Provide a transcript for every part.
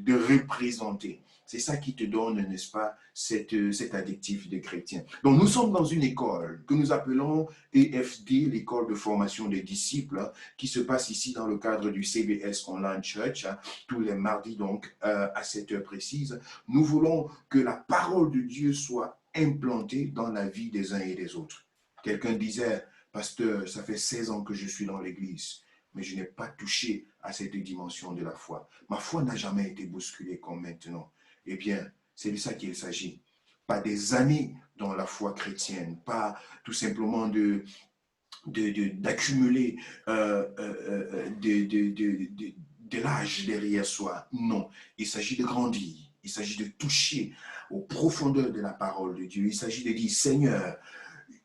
de représenter. C'est ça qui te donne, n'est-ce pas, cet adjectif de chrétien. Donc, nous sommes dans une école que nous appelons EFD, l'école de formation des disciples, qui se passe ici dans le cadre du CBS Online Church, tous les mardis, donc, à cette heure précise. Nous voulons que la parole de Dieu soit implantée dans la vie des uns et des autres. Quelqu'un disait, pasteur, ça fait 16 ans que je suis dans l'église, mais je n'ai pas touché à cette dimension de la foi. Ma foi n'a jamais été bousculée comme maintenant. Eh bien, c'est de ça qu'il s'agit. Pas des années dans la foi chrétienne, pas tout simplement d'accumuler de l'âge derrière soi. Non, il s'agit de grandir. Il s'agit de toucher aux profondeurs de la parole de Dieu. Il s'agit de dire, Seigneur,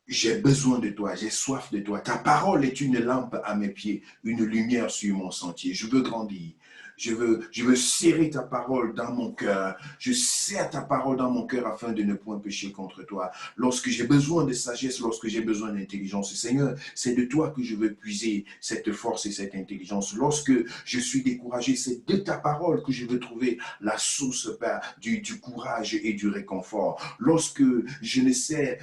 j'ai besoin de toi, j'ai soif de toi. Ta parole est une lampe à mes pieds, une lumière sur mon sentier. Je veux grandir. Je veux serrer ta parole dans mon cœur. Je serre ta parole dans mon cœur afin de ne point pécher contre toi. Lorsque j'ai besoin de sagesse, lorsque j'ai besoin d'intelligence, Seigneur, c'est de toi que je veux puiser cette force et cette intelligence. Lorsque je suis découragé, c'est de ta parole que je veux trouver la source du courage et du réconfort. Lorsque je ne sais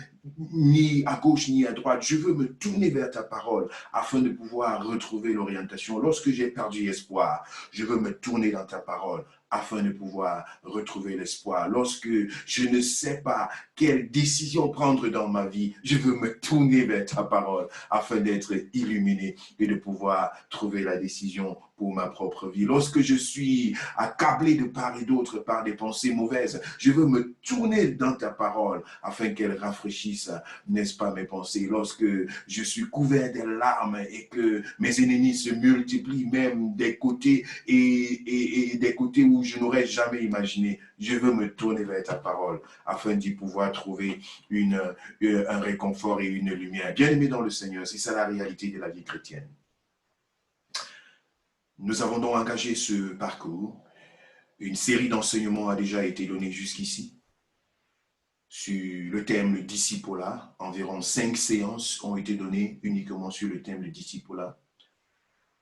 ni à gauche ni à droite, je veux me tourner vers ta parole afin de pouvoir retrouver l'orientation. Lorsque j'ai perdu espoir, je veux me tourner dans ta parole afin de pouvoir retrouver l'espoir. Lorsque je ne sais pas quelle décision prendre dans ma vie, je veux me tourner vers ta parole afin d'être illuminé et de pouvoir trouver la décision pour ma propre vie. Lorsque je suis accablé de part et d'autre par des pensées mauvaises, je veux me tourner dans ta parole afin qu'elle rafraîchisse, n'est-ce pas, mes pensées. Lorsque je suis couvert de larmes et que mes ennemis se multiplient même des côtés et des côtés où je n'aurais jamais imaginé, je veux me tourner vers ta parole afin d'y pouvoir trouver un réconfort et une lumière. Bien-aimé dans le Seigneur, c'est ça la réalité de la vie chrétienne. Nous avons donc engagé ce parcours. Une série d'enseignements a déjà été donnée jusqu'ici sur le thème le discipulat. Environ 5 séances ont été données uniquement sur le thème le discipulat.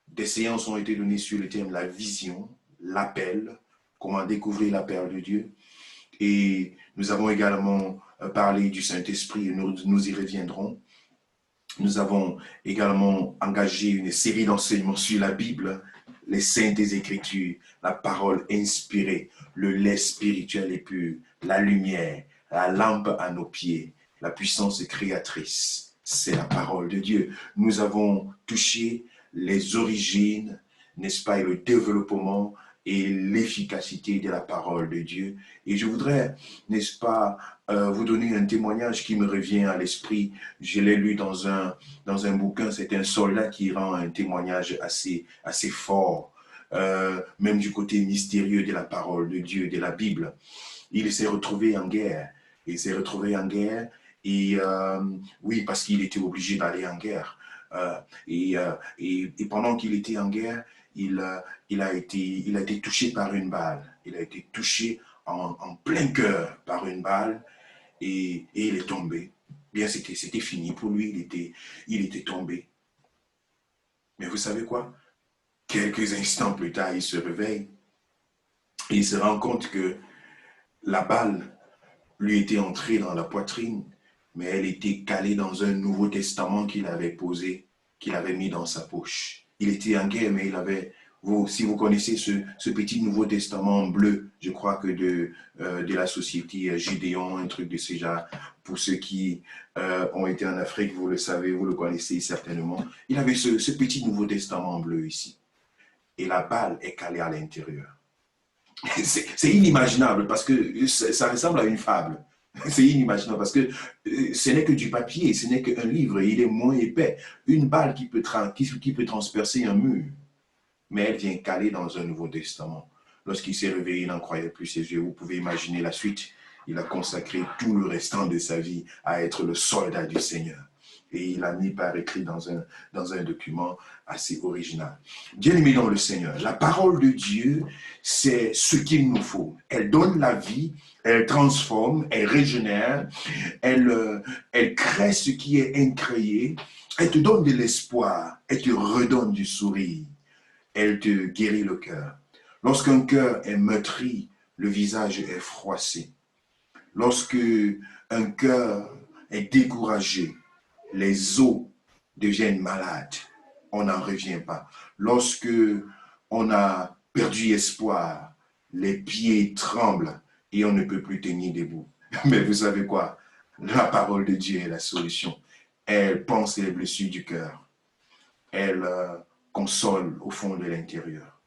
Des séances ont été données sur le thème la vision, l'appel, comment découvrir la perle de Dieu. Et nous avons également parlé du Saint-Esprit et nous y reviendrons. Nous avons également engagé une série d'enseignements sur la Bible, les saintes écritures, la parole inspirée, le lait spirituel et pur, la lumière, la lampe à nos pieds, la puissance créatrice. C'est la parole de Dieu. Nous avons touché les origines, n'est-ce pas, et le développement et l'efficacité de la parole de Dieu. Et je voudrais, n'est-ce pas, vous donner un témoignage qui me revient à l'esprit. Je l'ai lu dans un bouquin, c'est un soldat qui rend un témoignage assez fort, même du côté mystérieux de la parole de Dieu, de la Bible. Il s'est retrouvé en guerre. Et oui, parce qu'il était obligé d'aller en guerre. Et pendant qu'il était en guerre, il a été touché par une balle. Il a été touché en plein cœur par une balle et il est tombé. Bien, c'était fini pour lui, il était tombé. Mais vous savez quoi? Quelques instants plus tard, il se réveille et il se rend compte que la balle lui était entrée dans la poitrine, mais elle était calée dans un Nouveau Testament qu'il avait posé, qu'il avait mis dans sa poche. Il était en guerre, mais il avait, si vous connaissez ce petit Nouveau Testament bleu, je crois que de la société Gédéon, un truc de ce genre, pour ceux qui ont été en Afrique, vous le savez, vous le connaissez certainement. Il avait ce petit Nouveau Testament bleu ici. Et la balle est calée à l'intérieur. C'est inimaginable parce que ça ressemble à une fable. C'est inimaginable parce que ce n'est que du papier, ce n'est qu'un livre et il est moins épais. Une balle qui peut transpercer un mur, mais elle vient caler dans un Nouveau Testament. Lorsqu'il s'est réveillé, il n'en croyait plus ses yeux. Vous pouvez imaginer la suite. Il a consacré tout le restant de sa vie à être le soldat du Seigneur. Et il a mis par écrit dans un document assez original. Bien-aimés dans le Seigneur, la parole de Dieu, c'est ce qu'il nous faut. Elle donne la vie, elle transforme, elle régénère, elle crée ce qui est incréé, elle te donne de l'espoir, elle te redonne du sourire, elle te guérit le cœur. Lorsqu'un cœur est meurtri, le visage est froissé. Lorsque un cœur est découragé, les os deviennent malades. On n'en revient pas. Lorsque on a perdu espoir, les pieds tremblent et on ne peut plus tenir debout. Mais vous savez quoi? La parole de Dieu est la solution. Elle pense les blessures du cœur. Elle console au fond de l'intérieur.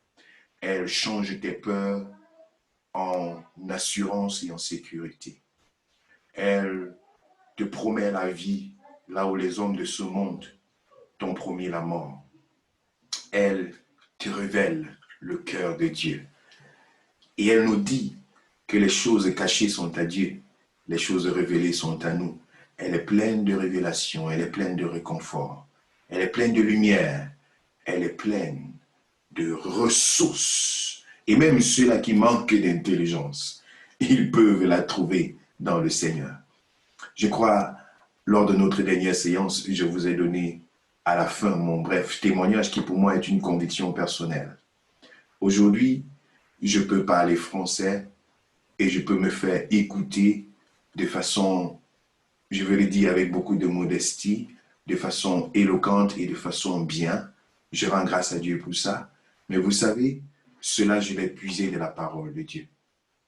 Elle change tes peurs en assurance et en sécurité. Elle te promet la vie là où les hommes de ce monde t'ont promis la mort. Elle te révèle le cœur de Dieu. Et elle nous dit que les choses cachées sont à Dieu, les choses révélées sont à nous. Elle est pleine de révélations, elle est pleine de réconfort, elle est pleine de lumière, elle est pleine de ressources. Et même ceux-là qui manquent d'intelligence, ils peuvent la trouver dans le Seigneur. Je crois, lors de notre dernière séance, je vous ai donné à la fin mon bref témoignage qui pour moi est une conviction personnelle. Aujourd'hui, je peux parler français et je peux me faire écouter de façon, je vais le dire avec beaucoup de modestie, de façon éloquente et de façon bien. Je rends grâce à Dieu pour ça. Mais vous savez, cela, je l'ai puisé de la parole de Dieu.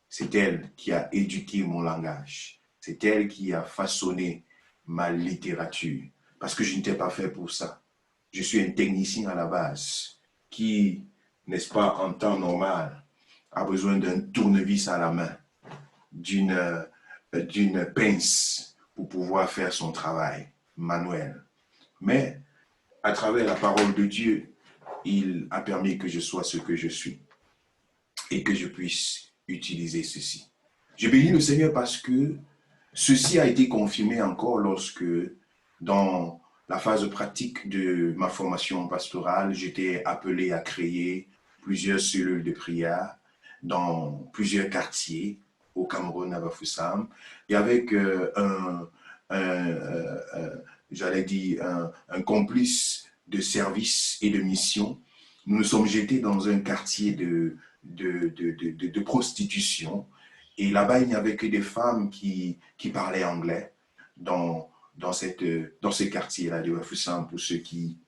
C'est elle qui a éduqué mon langage. C'est elle qui a façonné ma littérature. Parce que je n'étais pas fait pour ça. Je suis un technicien à la base qui, n'est-ce pas, en temps normal, a besoin d'un tournevis à la main, d'une pince pour pouvoir faire son travail manuel. Mais à travers la parole de Dieu, il a permis que je sois ce que je suis et que je puisse utiliser ceci. Je bénis le Seigneur parce que ceci a été confirmé encore lorsque, dans la phase pratique de ma formation pastorale, j'étais appelé à créer plusieurs cellules de prière dans plusieurs quartiers au Cameroun, à Bafoussam, et avec j'allais dire, un complice de service et de mission. Nous nous sommes jetés dans un quartier de prostitution. Et là-bas, il n'y avait que des femmes qui parlaient anglais dans ce quartier-là de Bafoussam, pour ceux qui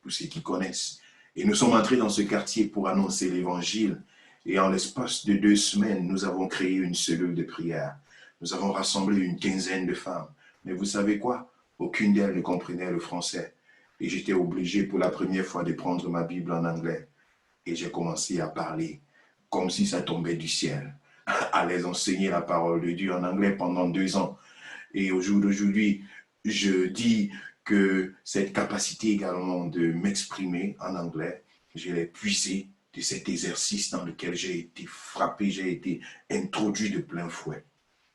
connaissent. Et nous sommes entrés dans ce quartier pour annoncer l'évangile. Et en l'espace de 2 semaines, nous avons créé une cellule de prière. Nous avons rassemblé une quinzaine de femmes. Mais vous savez quoi? Aucune d'elles ne comprenait le français. Et j'étais obligé pour la première fois de prendre ma Bible en anglais. Et j'ai commencé à parler comme si ça tombait du ciel, à les enseigner la parole de Dieu en anglais pendant 2 ans. Et au jour d'aujourd'hui, je dis que cette capacité également de m'exprimer en anglais, je l'ai puisée de cet exercice dans lequel j'ai été frappé, j'ai été introduit de plein fouet.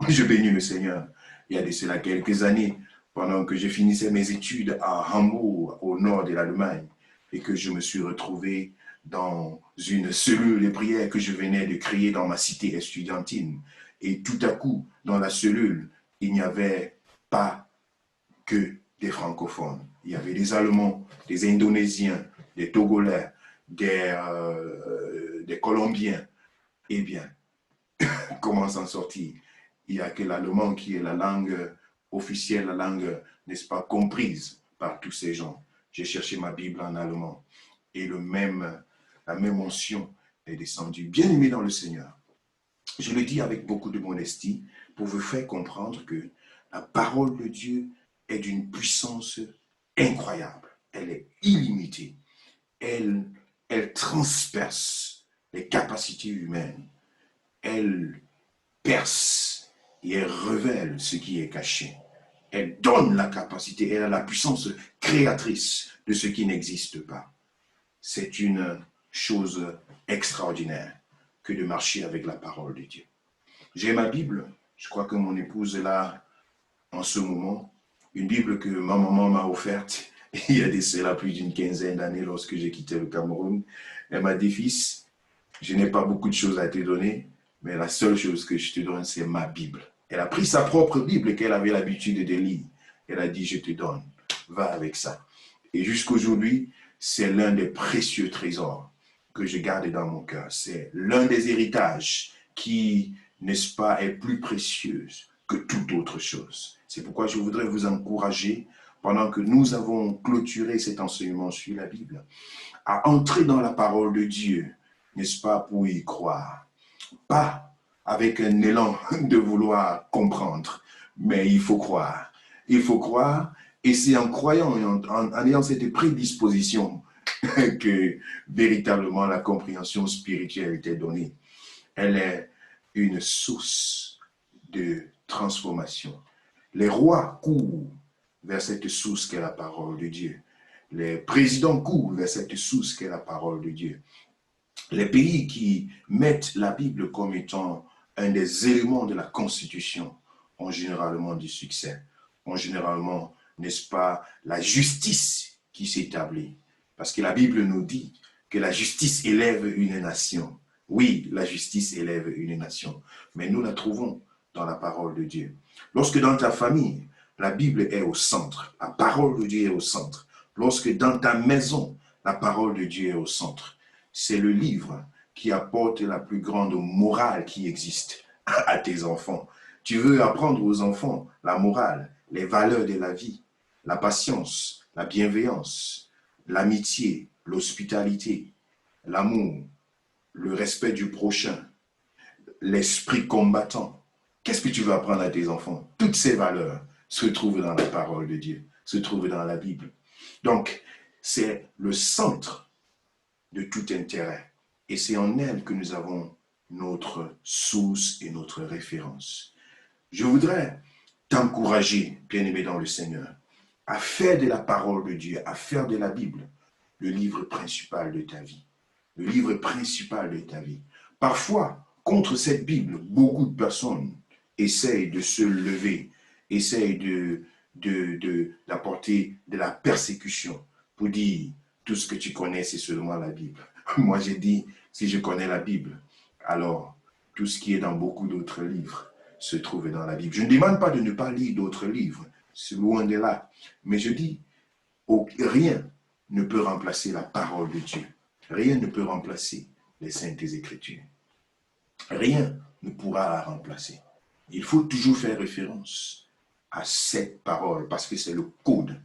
Je bénis le Seigneur. Il y a de cela quelques années, pendant que je finissais mes études à Hambourg, au nord de l'Allemagne, et que je me suis retrouvé dans une cellule de prière que je venais de créer dans ma cité estudiantine. Et tout à coup, dans la cellule, il n'y avait pas que des francophones. Il y avait des Allemands, des Indonésiens, des Togolais, des Colombiens. Eh bien, comment s'en sortir? Il n'y a que l'allemand qui est la langue officielle, la langue, n'est-ce pas, comprise par tous ces gens. J'ai cherché ma Bible en allemand et la même onction est descendue. Bien-aimé dans le Seigneur, je le dis avec beaucoup de modestie pour vous faire comprendre que la parole de Dieu est d'une puissance incroyable. Elle est illimitée. Elle transperce les capacités humaines. Elle perce et elle révèle ce qui est caché. Elle donne la capacité, elle a la puissance créatrice de ce qui n'existe pas. C'est une chose extraordinaire que de marcher avec la parole de Dieu. J'ai ma Bible, je crois que mon épouse est là en ce moment, une Bible que ma maman m'a offerte il y a de cela plus d'une quinzaine d'années lorsque j'ai quitté le Cameroun. Elle m'a dit, fils, je n'ai pas beaucoup de choses à te donner, mais la seule chose que je te donne, c'est ma Bible. Elle a pris sa propre Bible qu'elle avait l'habitude de lire. Elle a dit, je te donne, va avec ça. Et jusqu'aujourd'hui, c'est l'un des précieux trésors que je garde dans mon cœur. C'est l'un des héritages qui, n'est-ce pas, est plus précieux que toute autre chose. C'est pourquoi je voudrais vous encourager, pendant que nous avons clôturé cet enseignement sur la Bible, à entrer dans la parole de Dieu, n'est-ce pas, pour y croire. Pas avec un élan de vouloir comprendre, mais il faut croire. Il faut croire, et c'est en croyant et en ayant cette prédisposition que véritablement la compréhension spirituelle était donnée. Elle est une source de transformation. Les rois courent vers cette source qu'est la parole de Dieu. Les présidents courent vers cette source qu'est la parole de Dieu. Les pays qui mettent la Bible comme étant un des éléments de la Constitution ont généralement du succès, ont généralement, n'est-ce pas, la justice qui s'établit. Parce que la Bible nous dit que la justice élève une nation. Oui, la justice élève une nation, mais nous la trouvons dans la parole de Dieu. Lorsque dans ta famille, la Bible est au centre, la parole de Dieu est au centre. Lorsque dans ta maison, la parole de Dieu est au centre, c'est le livre qui apporte la plus grande morale qui existe à tes enfants. Tu veux apprendre aux enfants la morale, les valeurs de la vie, la patience, la bienveillance, l'amitié, l'hospitalité, l'amour, le respect du prochain, l'esprit combattant. Qu'est-ce que tu veux apprendre à tes enfants? Toutes ces valeurs se trouvent dans la parole de Dieu, se trouvent dans la Bible. Donc, c'est le centre de tout intérêt. Et c'est en elle que nous avons notre source et notre référence. Je voudrais t'encourager, bien-aimé dans le Seigneur, à faire de la parole de Dieu, à faire de la Bible le livre principal de ta vie. Le livre principal de ta vie. Parfois, contre cette Bible, beaucoup de personnes essayent de se lever, essayent d'apporter de la persécution pour dire tout ce que tu connais, c'est seulement la Bible. Moi, j'ai dit, si je connais la Bible, alors tout ce qui est dans beaucoup d'autres livres se trouve dans la Bible. Je ne demande pas de ne pas lire d'autres livres, c'est loin de là. Mais je dis, rien ne peut remplacer la parole de Dieu. Rien ne peut remplacer les Saintes Écritures. Rien ne pourra la remplacer. Il faut toujours faire référence à cette parole parce que c'est le code.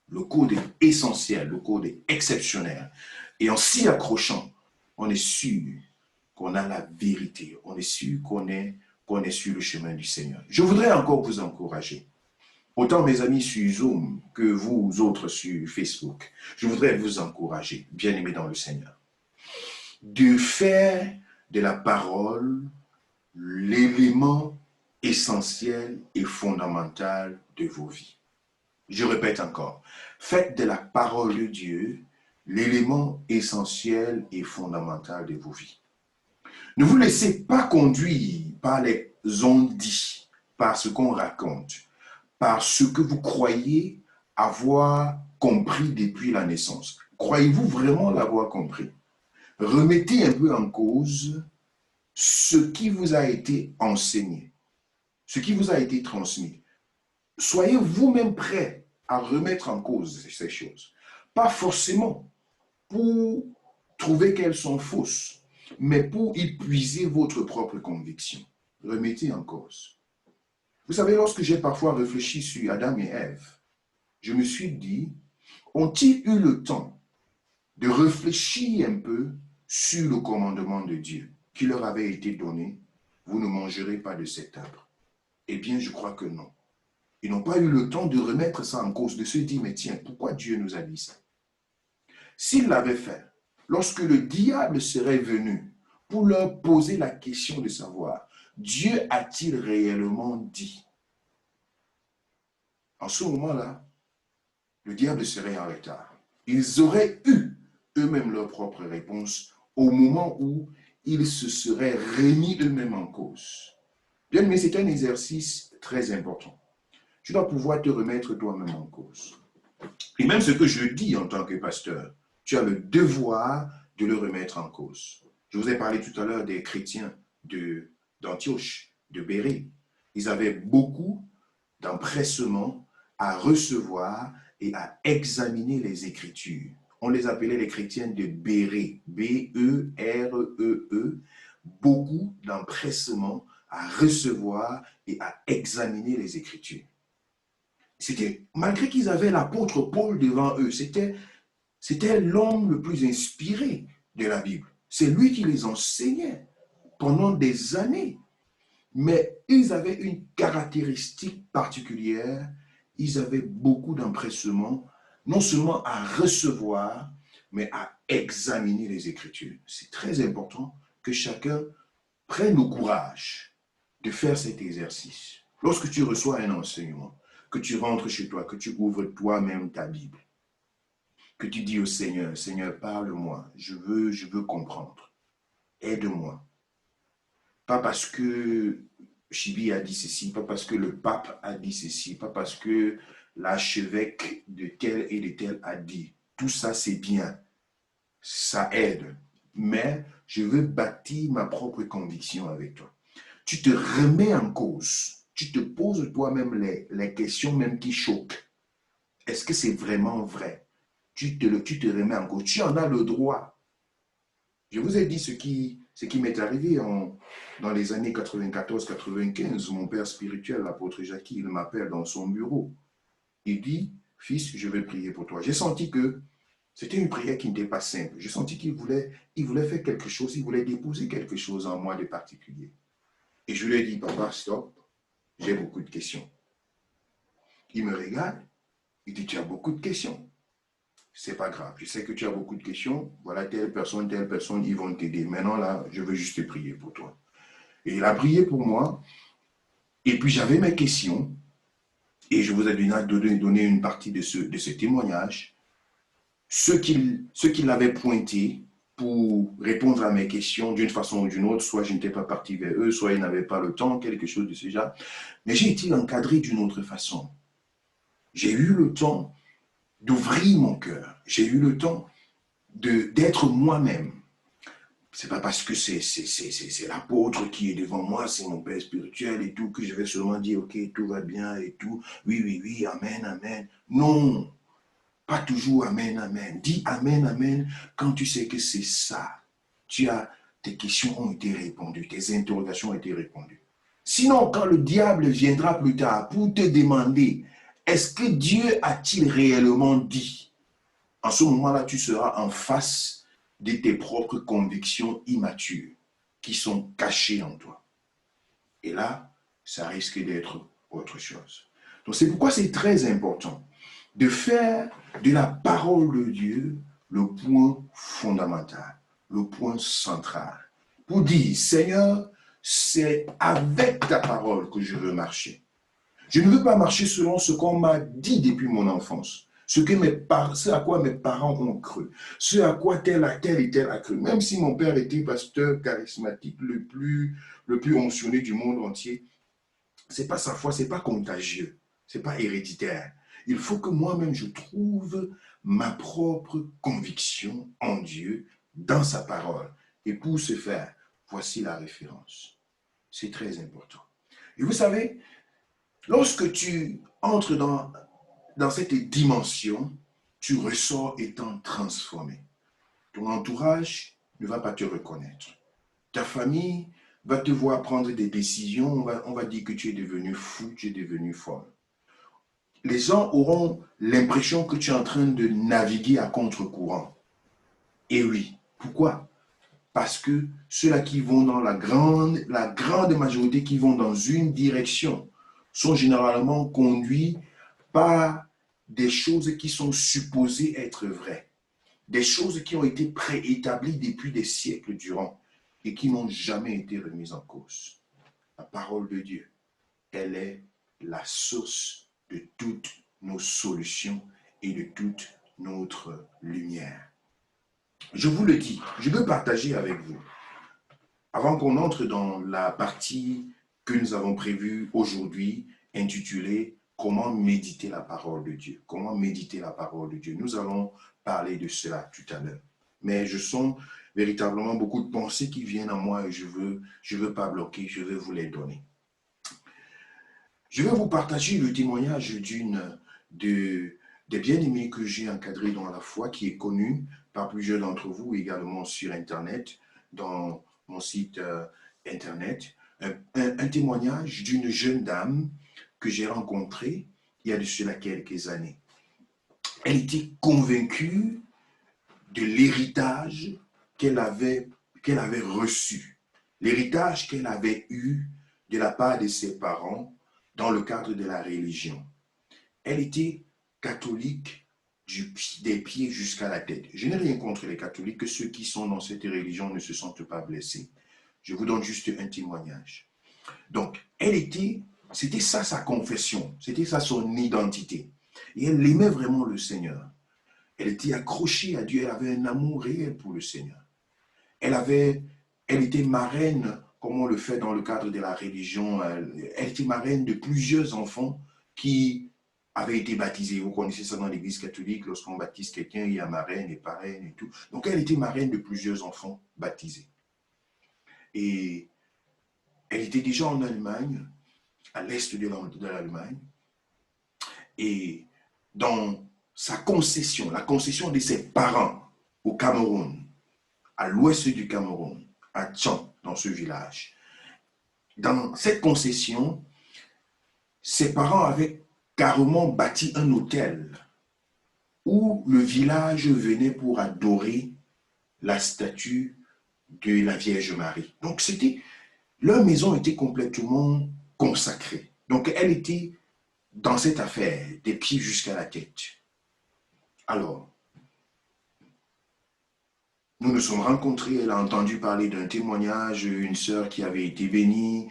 Le code est essentiel, le code est exceptionnel. Et en s'y accrochant, on est sûr qu'on a la vérité. On est sûr qu'on est sur le chemin du Seigneur. Je voudrais encore vous encourager. Autant mes amis sur Zoom que vous autres sur Facebook, je voudrais vous encourager, bien-aimés dans le Seigneur, de faire de la parole l'élément essentiel et fondamental de vos vies. Je répète encore, faites de la parole de Dieu l'élément essentiel et fondamental de vos vies. Ne vous laissez pas conduire par les on-dit, par ce qu'on raconte, par ce que vous croyez avoir compris depuis la naissance. Croyez-vous vraiment l'avoir compris? Remettez un peu en cause ce qui vous a été enseigné, ce qui vous a été transmis. Soyez vous-même prêts à remettre en cause ces choses. Pas forcément pour trouver qu'elles sont fausses, mais pour épuiser votre propre conviction. Remettez en cause. Vous savez, lorsque j'ai parfois réfléchi sur Adam et Ève, je me suis dit, ont-ils eu le temps de réfléchir un peu sur le commandement de Dieu qui leur avait été donné? Vous ne mangerez pas de cet arbre. Eh bien, je crois que non. Ils n'ont pas eu le temps de remettre ça en cause, de se dire, mais tiens, pourquoi Dieu nous a dit ça? S'ils l'avaient fait, lorsque le diable serait venu pour leur poser la question de savoir, Dieu a-t-il réellement dit? En ce moment-là, le diable serait en retard. Ils auraient eu eux-mêmes leur propre réponse au moment où ils se seraient remis eux-mêmes en cause. Bien, mais c'est un exercice très important. Tu dois pouvoir te remettre toi-même en cause. Et même ce que je dis en tant que pasteur, tu as le devoir de le remettre en cause. Je vous ai parlé tout à l'heure des chrétiens d'Antioche, de Bérée. Ils avaient beaucoup d'empressement à recevoir et à examiner les Écritures On les appelait les chrétiens de Béré, B-E-R-E-E, beaucoup d'empressement à recevoir et à examiner les Écritures. C'était, malgré qu'ils avaient l'apôtre Paul devant eux, c'était l'homme le plus inspiré de la Bible. C'est lui qui les enseignait pendant des années. Mais ils avaient une caractéristique particulière, ils avaient beaucoup d'empressement, non seulement à recevoir, mais à examiner les Écritures. C'est très important que chacun prenne le courage de faire cet exercice. Lorsque tu reçois un enseignement, que tu rentres chez toi, que tu ouvres toi-même ta Bible, que tu dis au Seigneur, Seigneur, parle-moi, je veux comprendre, aide-moi. Pas parce que Chibi a dit ceci, pas parce que le pape a dit ceci, pas parce que l'archevêque de tel et de tel a dit. Tout ça, c'est bien. Ça aide. Mais je veux bâtir ma propre conviction avec toi. Tu te remets en cause. Tu te poses toi-même les questions même qui choquent. Est-ce que c'est vraiment vrai? Tu te remets en cause. Tu en as le droit. Je vous ai dit ce qui m'est arrivé dans les années 94-95. Mon père spirituel, l'apôtre Jackie, il m'appelle dans son bureau. Il dit, fils, je vais prier pour toi. J'ai senti que c'était une prière qui n'était pas simple. J'ai senti qu'il voulait faire quelque chose, il voulait déposer quelque chose en moi de particulier. Et je lui ai dit, papa, stop, j'ai beaucoup de questions. Il me regarde, il dit, tu as beaucoup de questions. C'est pas grave, je sais que tu as beaucoup de questions, voilà telle personne, ils vont t'aider. Maintenant là, je veux juste te prier pour toi. Et il a prié pour moi, et puis j'avais mes questions, et je vous ai donné une partie de ce témoignage. Ceux qui l'avaient pointé pour répondre à mes questions d'une façon ou d'une autre, soit je n'étais pas parti vers eux, soit ils n'avaient pas le temps, quelque chose de ce genre. Mais j'ai été encadré d'une autre façon. J'ai eu le temps d'ouvrir mon cœur. J'ai eu le temps d'être moi-même. C'est pas parce que c'est l'apôtre qui est devant moi, c'est mon père spirituel et tout, que je vais seulement dire, ok, tout va bien et tout. Oui, oui, oui, amen, amen. Non, pas toujours amen, amen. Dis amen, amen quand tu sais que c'est ça. Tes questions ont été répondues, tes interrogations ont été répondues. Sinon, quand le diable viendra plus tard pour te demander, est-ce que Dieu a-t-il réellement dit? En ce moment-là, tu seras en face de tes propres convictions immatures qui sont cachées en toi. Et là, ça risque d'être autre chose. Donc c'est pourquoi c'est très important de faire de la parole de Dieu le point fondamental, le point central. Pour dire, Seigneur, c'est avec ta parole que je veux marcher. Je ne veux pas marcher selon ce qu'on m'a dit depuis mon enfance. Ce à quoi mes parents ont cru, ce à quoi tel et tel a cru. Même si mon père était pasteur charismatique le plus oncionné du monde entier, c'est pas sa foi, c'est pas contagieux, c'est pas héréditaire. Il faut que moi-même je trouve ma propre conviction en Dieu, dans sa parole. Et pour ce faire, voici la référence. C'est très important. Et vous savez, lorsque tu entres dans cette dimension, tu ressors étant transformé. Ton entourage ne va pas te reconnaître. Ta famille va te voir prendre des décisions, on va dire que tu es devenu fou, tu es devenu folle. Les gens auront l'impression que tu es en train de naviguer à contre-courant. Et oui, pourquoi? Parce que ceux-là qui vont dans la grande majorité qui vont dans une direction sont généralement conduits par des choses qui sont supposées être vraies, des choses qui ont été préétablies depuis des siècles durant et qui n'ont jamais été remises en cause. La parole de Dieu, elle est la source de toutes nos solutions et de toute notre lumière. Je vous le dis, je veux partager avec vous, avant qu'on entre dans la partie que nous avons prévue aujourd'hui, intitulée « Comment méditer la parole de Dieu ». Comment méditer la parole de Dieu. Nous allons parler de cela tout à l'heure. Mais je sens véritablement beaucoup de pensées qui viennent à moi et je veux pas bloquer, je veux vous les donner. Je vais vous partager le témoignage des bien-aimés que j'ai encadrés dans la foi, qui est connu par plusieurs d'entre vous, également sur Internet, dans mon site Internet, un témoignage d'une jeune dame que j'ai rencontrée il y a de cela quelques années. Elle était convaincue de l'héritage qu'elle avait reçu, l'héritage qu'elle avait eu de la part de ses parents dans le cadre de la religion. Elle était catholique des pieds jusqu'à la tête. Je n'ai rien contre les catholiques, que ceux qui sont dans cette religion ne se sentent pas blessés. Je vous donne juste un témoignage. Donc, c'était ça sa confession, c'était ça son identité. Et elle aimait vraiment le Seigneur. Elle était accrochée à Dieu, elle avait un amour réel pour le Seigneur. Elle était marraine, comme on le fait dans le cadre de la religion, elle était marraine de plusieurs enfants qui avaient été baptisés. Vous connaissez ça dans l'église catholique, lorsqu'on baptise quelqu'un, il y a marraine et parraine et tout. Donc elle était marraine de plusieurs enfants baptisés. Et elle était déjà en Allemagne, à l'est de l'Allemagne, et dans sa concession, la concession de ses parents au Cameroun, à l'ouest du Cameroun, à Tchan, dans ce village. Dans cette concession, ses parents avaient carrément bâti un hôtel où le village venait pour adorer la statue de la Vierge Marie. Donc leur maison était complètement consacrée. Donc elle était dans cette affaire, des pieds jusqu'à la tête. Alors, nous nous sommes rencontrés, elle a entendu parler d'un témoignage, une sœur qui avait été bénie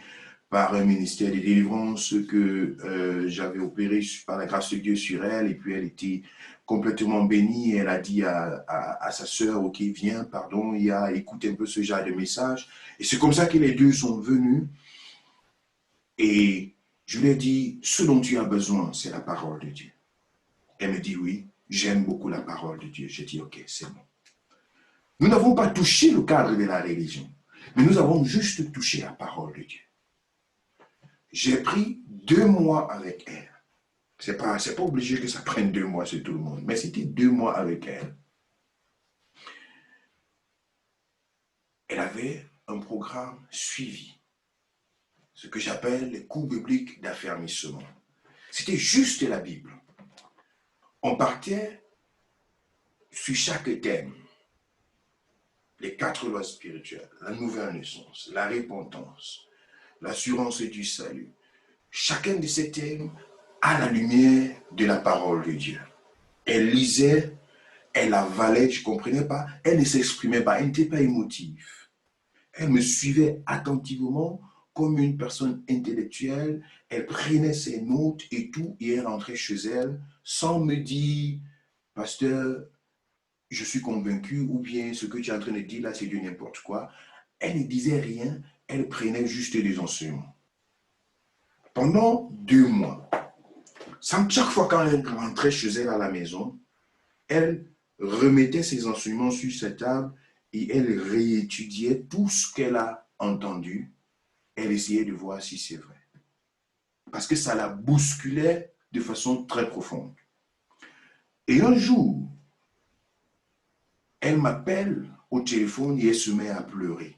par un ministère de délivrance que j'avais opéré par la grâce de Dieu sur elle, et puis elle était complètement bénie, et elle a dit à sa sœur, ok, viens, pardon, écoute un peu ce genre de message, et c'est comme ça que les deux sont venus, et je lui ai dit, ce dont tu as besoin, c'est la parole de Dieu. Elle me dit, oui, j'aime beaucoup la parole de Dieu. J'ai dit, ok, c'est bon. Nous n'avons pas touché le cadre de la religion, mais nous avons juste touché la parole de Dieu. J'ai pris 2 mois avec elle. C'est pas obligé que ça prenne 2 mois sur tout le monde, mais c'était 2 mois avec elle. Elle avait un programme suivi, ce que j'appelle les cours bibliques d'affermissement. C'était juste la Bible. On partait sur chaque thème. Les 4 lois spirituelles, la nouvelle naissance, la repentance, l'assurance du salut. Chacun de ces thèmes à la lumière de la parole de Dieu. Elle lisait, elle avalait, je ne comprenais pas, elle ne s'exprimait pas, elle n'était pas émotive. Elle me suivait attentivement comme une personne intellectuelle, elle prenait ses notes et tout, et elle rentrait chez elle sans me dire, pasteur, je suis convaincu, ou bien ce que tu es en train de dire là, c'est du n'importe quoi. Elle ne disait rien, elle prenait juste des enseignements. Pendant 2 mois, chaque fois quand elle rentrait chez elle à la maison, elle remettait ses enseignements sur sa table et elle réétudiait tout ce qu'elle a entendu. Elle essayait de voir si c'est vrai. Parce que ça la bousculait de façon très profonde. Et un jour, elle m'appelle au téléphone et elle se met à pleurer.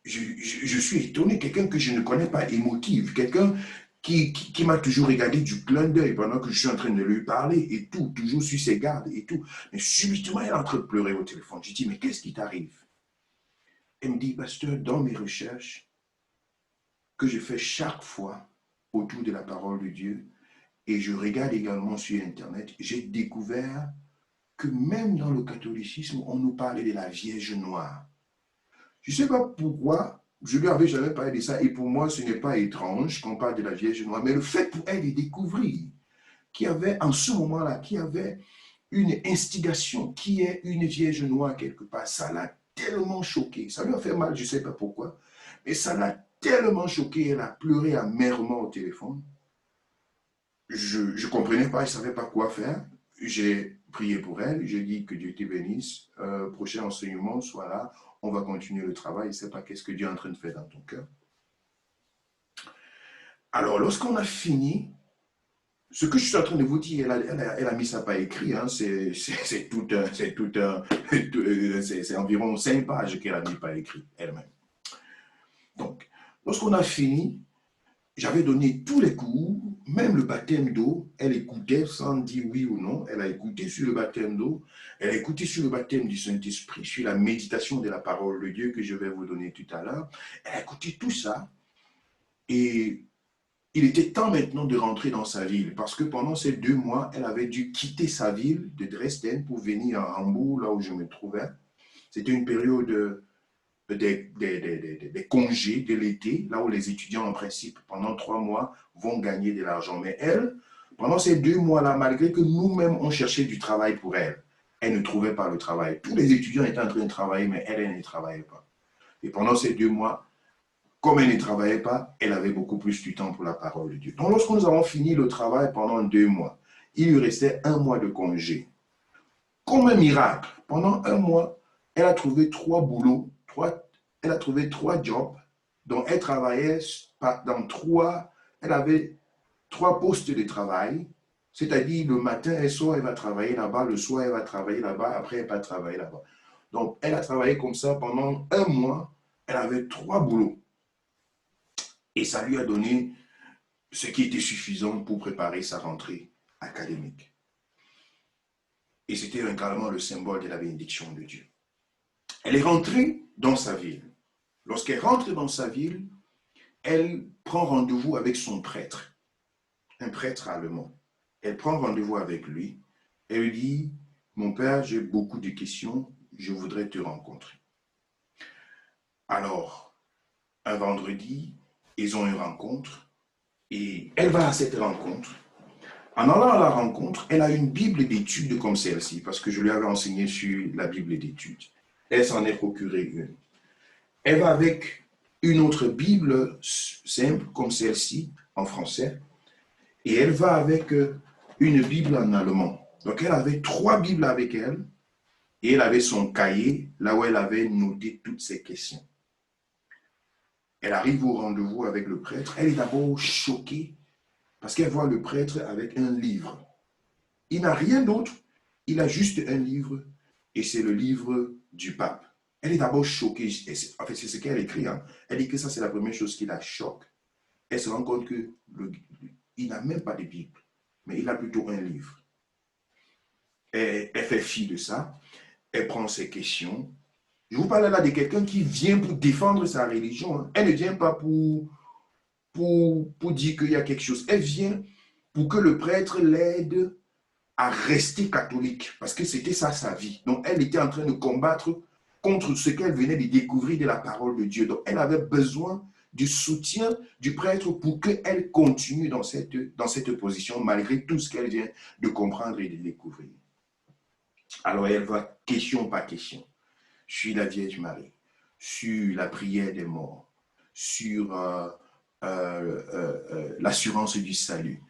Je suis étonné, quelqu'un que je ne connais pas émotive, quelqu'un qui m'a toujours regardé du clin d'œil pendant que je suis en train de lui parler et tout, toujours sur ses gardes et tout. Mais subitement, elle est en train de pleurer au téléphone. Je dis, mais qu'est-ce qui t'arrive? Elle me dit, pasteur, dans mes recherches que je fais chaque fois autour de la parole de Dieu, et je regarde également sur Internet, j'ai découvert que même dans le catholicisme, on nous parlait de la Vierge noire. Je ne sais pas pourquoi, je lui avais jamais parlé de ça, et pour moi, ce n'est pas étrange qu'on parle de la Vierge noire, mais le fait pour elle de découvrir qu'il y avait, en ce moment-là, qu'il y avait une instigation, qui est une Vierge noire quelque part, ça l'a tellement choquée. Ça lui a fait mal, je ne sais pas pourquoi, mais ça l'a tellement choquée, elle a pleuré amèrement au téléphone. Je ne comprenais pas, je ne savais pas quoi faire. J'ai prié pour elle, j'ai dit que Dieu te bénisse, prochain enseignement, soit là, on va continuer le travail, je ne sais pas qu'est-ce que Dieu est en train de faire dans ton cœur. Alors, lorsqu'on a fini Ce que je suis en train de vous dire, elle a mis ça par écrit, hein, c'est c'est environ 5 pages qu'elle a mis par écrit elle-même. Donc, lorsqu'on a fini, j'avais donné tous les cours, même le baptême d'eau, elle écoutait sans dire oui ou non, elle a écouté sur le baptême d'eau, elle a écouté sur le baptême du Saint-Esprit, sur la méditation de la parole de Dieu que je vais vous donner tout à l'heure. Elle a écouté tout ça et il était temps maintenant de rentrer dans sa ville parce que pendant ces 2 mois, elle avait dû quitter sa ville de Dresden pour venir à Hambourg, là où je me trouvais. C'était une période des congés de l'été, là où les étudiants, en principe, pendant 3 mois, vont gagner de l'argent. Mais elle, pendant ces 2 mois-là, malgré que nous-mêmes, on cherchait du travail pour elle, elle ne trouvait pas le travail. Tous les étudiants étaient en train de travailler, mais elle ne travaillait pas. Et pendant ces 2 mois, comme elle ne travaillait pas, elle avait beaucoup plus du temps pour la parole de Dieu. Donc, lorsque nous avons fini le travail pendant 2 mois, il lui restait 1 mois de congé. Comme un miracle, pendant 1 mois, elle a trouvé 3 boulots, elle a trouvé 3 jobs, dont elle travaillait dans 3, elle avait 3 postes de travail, c'est-à-dire le matin et le soir, elle va travailler là-bas, le soir, elle va travailler là-bas, après, elle va travailler là-bas. Donc, elle a travaillé comme ça pendant 1 mois, elle avait 3 boulots. Et ça lui a donné ce qui était suffisant pour préparer sa rentrée académique. Et c'était également le symbole de la bénédiction de Dieu. Elle est rentrée dans sa ville. Lorsqu'elle rentre dans sa ville, elle prend rendez-vous avec son prêtre, un prêtre allemand. Elle prend rendez-vous avec lui. Elle lui dit, mon père, j'ai beaucoup de questions, je voudrais te rencontrer. Alors, un vendredi, ils ont une rencontre et elle va à cette rencontre. En allant à la rencontre, elle a une Bible d'études comme celle-ci, parce que je lui avais enseigné sur la Bible d'études. Elle s'en est procurée une. Elle va avec une autre Bible simple comme celle-ci, en français, et elle va avec une Bible en allemand. Donc elle avait 3 Bibles avec elle, et elle avait son cahier, là où elle avait noté toutes ses questions. Elle arrive au rendez-vous avec le prêtre, elle est d'abord choquée, parce qu'elle voit le prêtre avec un livre. Il n'a rien d'autre, il a juste un livre, et c'est le livre du pape. Elle est d'abord choquée, en fait c'est ce qu'elle écrit, hein. Elle dit que ça c'est la première chose qui la choque. Elle se rend compte qu'il n'a même pas de Bible, mais il a plutôt un livre. Elle fait fi de ça, elle prend ses questions. Je vous parle là de quelqu'un qui vient pour défendre sa religion, hein. Elle ne vient pas pour dire qu'il y a quelque chose. Elle vient pour que le prêtre l'aide à rester catholique, parce que c'était ça sa vie. Donc elle était en train de combattre contre ce qu'elle venait de découvrir de la parole de Dieu. Donc elle avait besoin du soutien du prêtre pour qu'elle continue dans cette position, malgré tout ce qu'elle vient de comprendre et de découvrir. Alors elle va question par question sur la Vierge Marie, sur la prière des morts, sur l'assurance du salut.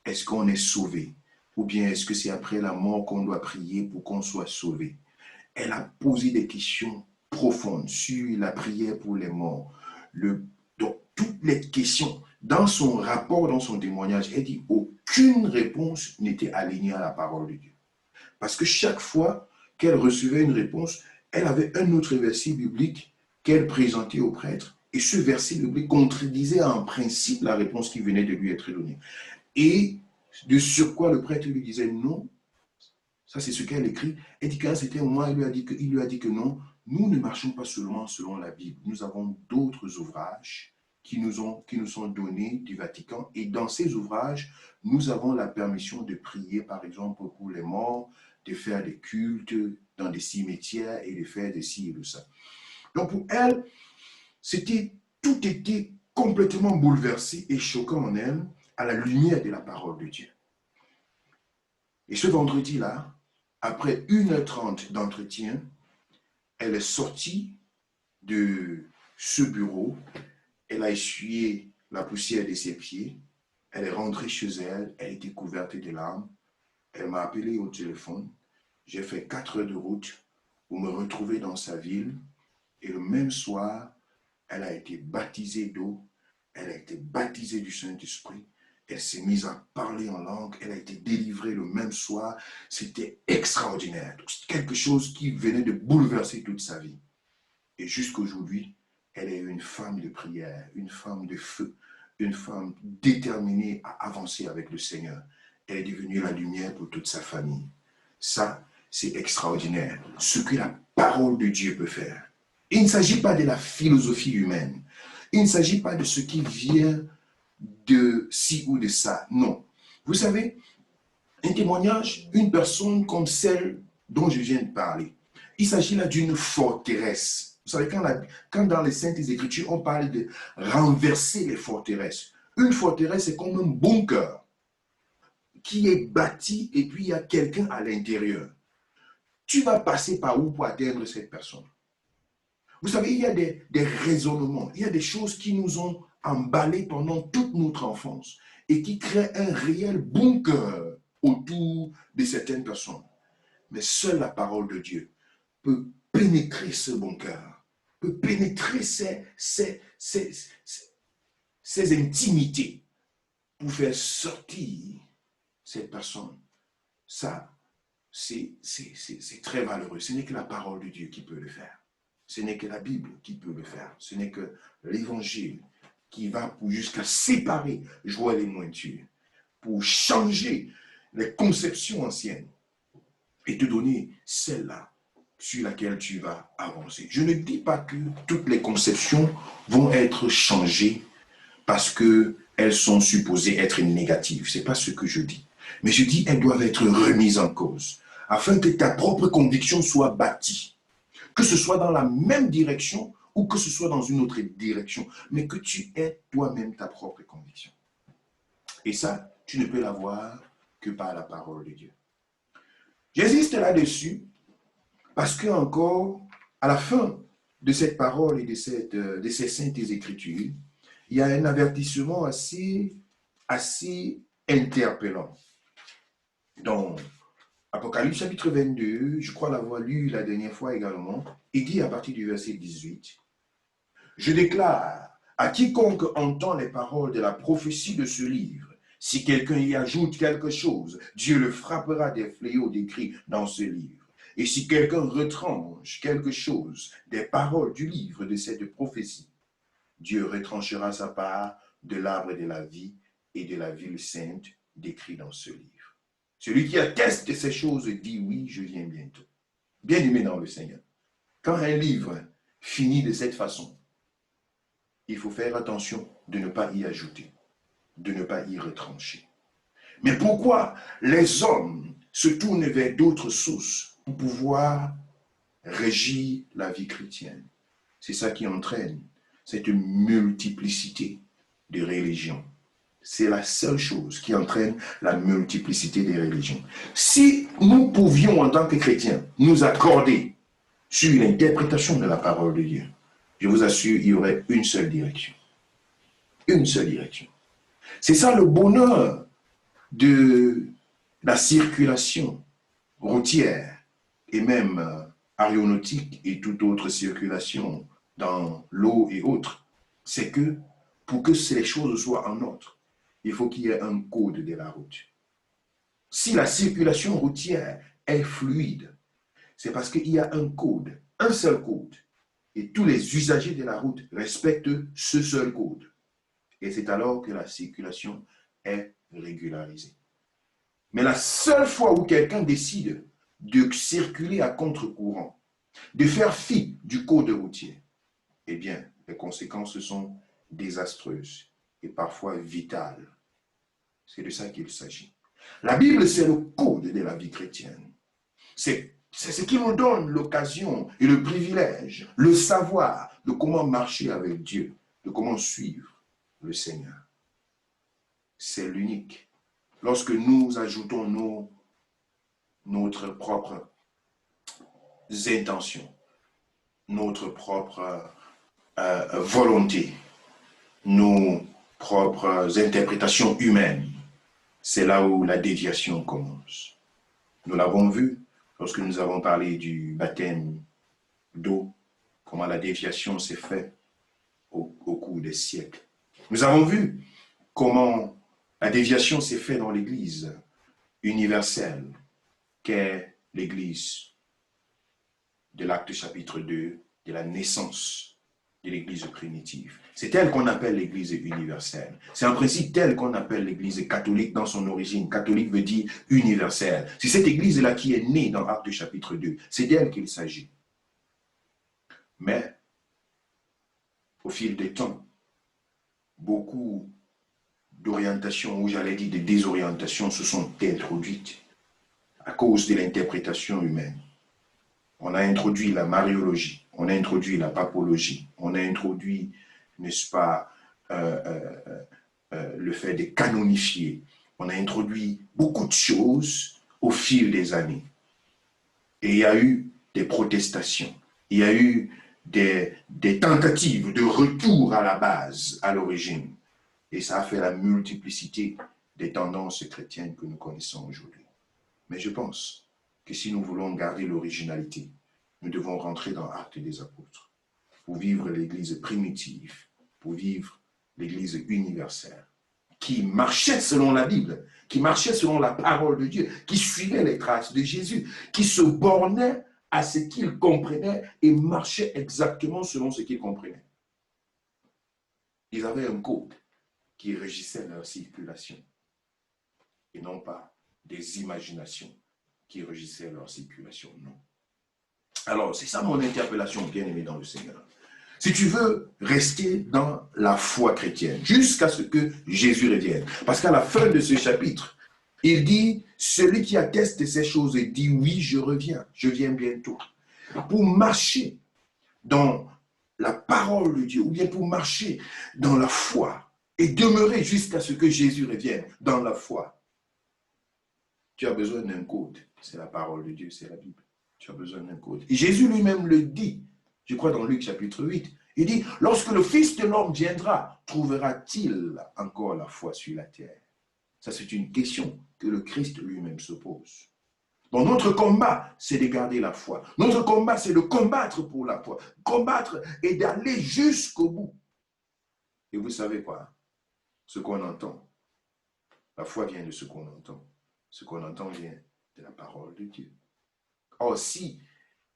Est-ce qu'on est sauvé? Ou bien est-ce que c'est après la mort qu'on doit prier pour qu'on soit sauvé? Elle a posé des questions profondes sur la prière pour les morts. Donc, toutes les questions, dans son rapport, dans son témoignage, elle dit aucune réponse n'était alignée à la parole de Dieu. Parce que chaque fois qu'elle recevait une réponse, elle avait un autre verset biblique qu'elle présentait au prêtre. Et ce verset biblique contredisait en principe la réponse qui venait de lui être donnée. Et de surcroît, le prêtre lui disait non. Ça, c'est ce qu'elle écrit. Elle dit qu'à un certain moment, il lui a dit que non, nous ne marchons pas seulement selon la Bible. Nous avons d'autres ouvrages qui nous sont donnés du Vatican. Et dans ces ouvrages, nous avons la permission de prier, par exemple, pour les morts, de faire des cultes dans des cimetières et de faire des ci et de ça. Donc pour elle, tout était complètement bouleversé et choquant en elle à la lumière de la parole de Dieu. Et ce vendredi-là, après 1h30 d'entretien, elle est sortie de ce bureau, elle a essuyé la poussière de ses pieds, elle est rentrée chez elle, elle était couverte de larmes, elle m'a appelé au téléphone, j'ai fait 4 heures de route pour me retrouver dans sa ville, et le même soir, elle a été baptisée d'eau, elle a été baptisée du Saint-Esprit, Elle s'est mise à parler en langue, elle a été délivrée le même soir. C'était extraordinaire. Quelque chose qui venait de bouleverser toute sa vie. Et jusqu'à aujourd'hui, elle est une femme de prière, une femme de feu, une femme déterminée à avancer avec le Seigneur. Elle est devenue la lumière pour toute sa famille. Ça, c'est extraordinaire. Ce que la parole de Dieu peut faire. Il ne s'agit pas de la philosophie humaine. Il ne s'agit pas de ce qui vient de ci ou de ça. Non. Vous savez, un témoignage, une personne comme celle dont je viens de parler, il s'agit là d'une forteresse. Vous savez, quand dans les Saintes Écritures, on parle de renverser les forteresses. Une forteresse, c'est comme un bunker qui est bâti et puis il y a quelqu'un à l'intérieur. Tu vas passer par où pour atteindre cette personne? Vous savez, il y a des raisonnements, il y a des choses qui nous ont emballés pendant toute notre enfance et qui créent un réel bunker autour de certaines personnes. Mais seule la parole de Dieu peut pénétrer ce bunker, peut pénétrer ces intimités pour faire sortir cette personne. Ça, c'est très malheureux. Ce n'est que la parole de Dieu qui peut le faire. Ce n'est que la Bible qui peut le faire. Ce n'est que l'Évangile qui va jusqu'à séparer joie et mointure, pour changer les conceptions anciennes et te donner celle-là sur laquelle tu vas avancer. Je ne dis pas que toutes les conceptions vont être changées parce qu'elles sont supposées être négatives. Ce n'est pas ce que je dis. Mais je dis qu'elles doivent être remises en cause afin que ta propre conviction soit bâtie. Que ce soit dans la même direction ou que ce soit dans une autre direction, mais que tu aies toi-même ta propre conviction. Et ça, tu ne peux l'avoir que par la parole de Dieu. J'insiste là-dessus parce que encore, à la fin de cette parole et de ces saintes écritures, il y a un avertissement assez interpellant. Dans Apocalypse chapitre 22, je crois l'avoir lu la dernière fois également, il dit à partir du verset 18, « Je déclare à quiconque entend les paroles de la prophétie de ce livre, si quelqu'un y ajoute quelque chose, Dieu le frappera des fléaux décrits dans ce livre. Et si quelqu'un retranche quelque chose des paroles du livre de cette prophétie, Dieu retranchera sa part de l'arbre de la vie et de la ville sainte décrit dans ce livre. Celui qui atteste ces choses dit oui, je viens bientôt. » Bien-aimé dans le Seigneur, quand un livre finit de cette façon, il faut faire attention de ne pas y ajouter, de ne pas y retrancher. Mais pourquoi les hommes se tournent vers d'autres sources pour pouvoir régir la vie chrétienne? C'est ça qui entraîne cette multiplicité de religions. C'est la seule chose qui entraîne la multiplicité des religions. Si nous pouvions, en tant que chrétiens, nous accorder sur l'interprétation de la parole de Dieu, je vous assure, il y aurait une seule direction. Une seule direction. C'est ça le bonheur de la circulation routière et même aéronautique et toute autre circulation dans l'eau et autres. C'est que pour que ces choses soient en ordre, il faut qu'il y ait un code de la route. Si la circulation routière est fluide, c'est parce qu'il y a un code, un seul code. Et tous les usagers de la route respectent ce seul code. Et c'est alors que la circulation est régularisée. Mais la seule fois où quelqu'un décide de circuler à contre-courant, de faire fi du code routier, eh bien, les conséquences sont désastreuses et parfois vitales. C'est de ça qu'il s'agit. La Bible, c'est le code de la vie chrétienne. C'est ce qui nous donne l'occasion et le privilège, le savoir de comment marcher avec Dieu, de comment suivre le Seigneur. C'est l'unique. Lorsque nous ajoutons notre propre intentions, notre propre volonté, nos propres interprétations humaines, c'est là où la déviation commence. Nous l'avons vu lorsque nous avons parlé du baptême d'eau, comment la déviation s'est faite au cours des siècles. Nous avons vu comment La déviation s'est faite dans l'Église universelle, qu'est l'Église de l'Acte chapitre 2, de la naissance de l'Église primitive. C'est elle qu'on appelle l'Église universelle. C'est un principe tel qu'on appelle l'Église catholique dans son origine. Catholique veut dire universelle. C'est cette Église-là qui est née dans Acte chapitre 2. C'est d'elle qu'il s'agit. Mais, au fil des temps, beaucoup d'orientations, ou j'allais dire de désorientations, se sont introduites à cause de l'interprétation humaine. On a introduit la mariologie, on a introduit la papologie, on a introduit, n'est-ce pas, le fait de canonifier. On a introduit beaucoup de choses au fil des années. Et il y a eu des protestations, il y a eu des tentatives de retour à la base, à l'origine. Et ça a fait la multiplicité des tendances chrétiennes que nous connaissons aujourd'hui. Mais je pense que si nous voulons garder l'originalité, nous devons rentrer dans l'Acte des Apôtres pour vivre l'Église primitive, pour vivre l'Église universelle, qui marchait selon la Bible, qui marchait selon la parole de Dieu, qui suivait les traces de Jésus, qui se bornait à ce qu'il comprenait et marchait exactement selon ce qu'il comprenait. Ils avaient un code qui régissait leur circulation et non pas des imaginations qui régissaient leur circulation, non. Alors, c'est ça mon interpellation, bien-aimé dans le Seigneur. Si tu veux rester dans la foi chrétienne, jusqu'à ce que Jésus revienne, parce qu'à la fin de ce chapitre, il dit, celui qui atteste ces choses dit, oui, je viens bientôt. Pour marcher dans la parole de Dieu, ou bien pour marcher dans la foi, et demeurer jusqu'à ce que Jésus revienne dans la foi, tu as besoin d'un code. C'est la parole de Dieu, c'est la Bible. Tu as besoin d'un code. Et Jésus lui-même le dit, je crois dans Luc chapitre 8, il dit, lorsque le Fils de l'homme viendra, trouvera-t-il encore la foi sur la terre? Ça, c'est une question que le Christ lui-même se pose. Bon, notre combat, c'est de garder la foi. Notre combat, c'est de combattre pour la foi. Combattre et d'aller jusqu'au bout. Et vous savez quoi? Ce qu'on entend, la foi vient de ce qu'on entend. Ce qu'on entend vient de la parole de Dieu. Or, si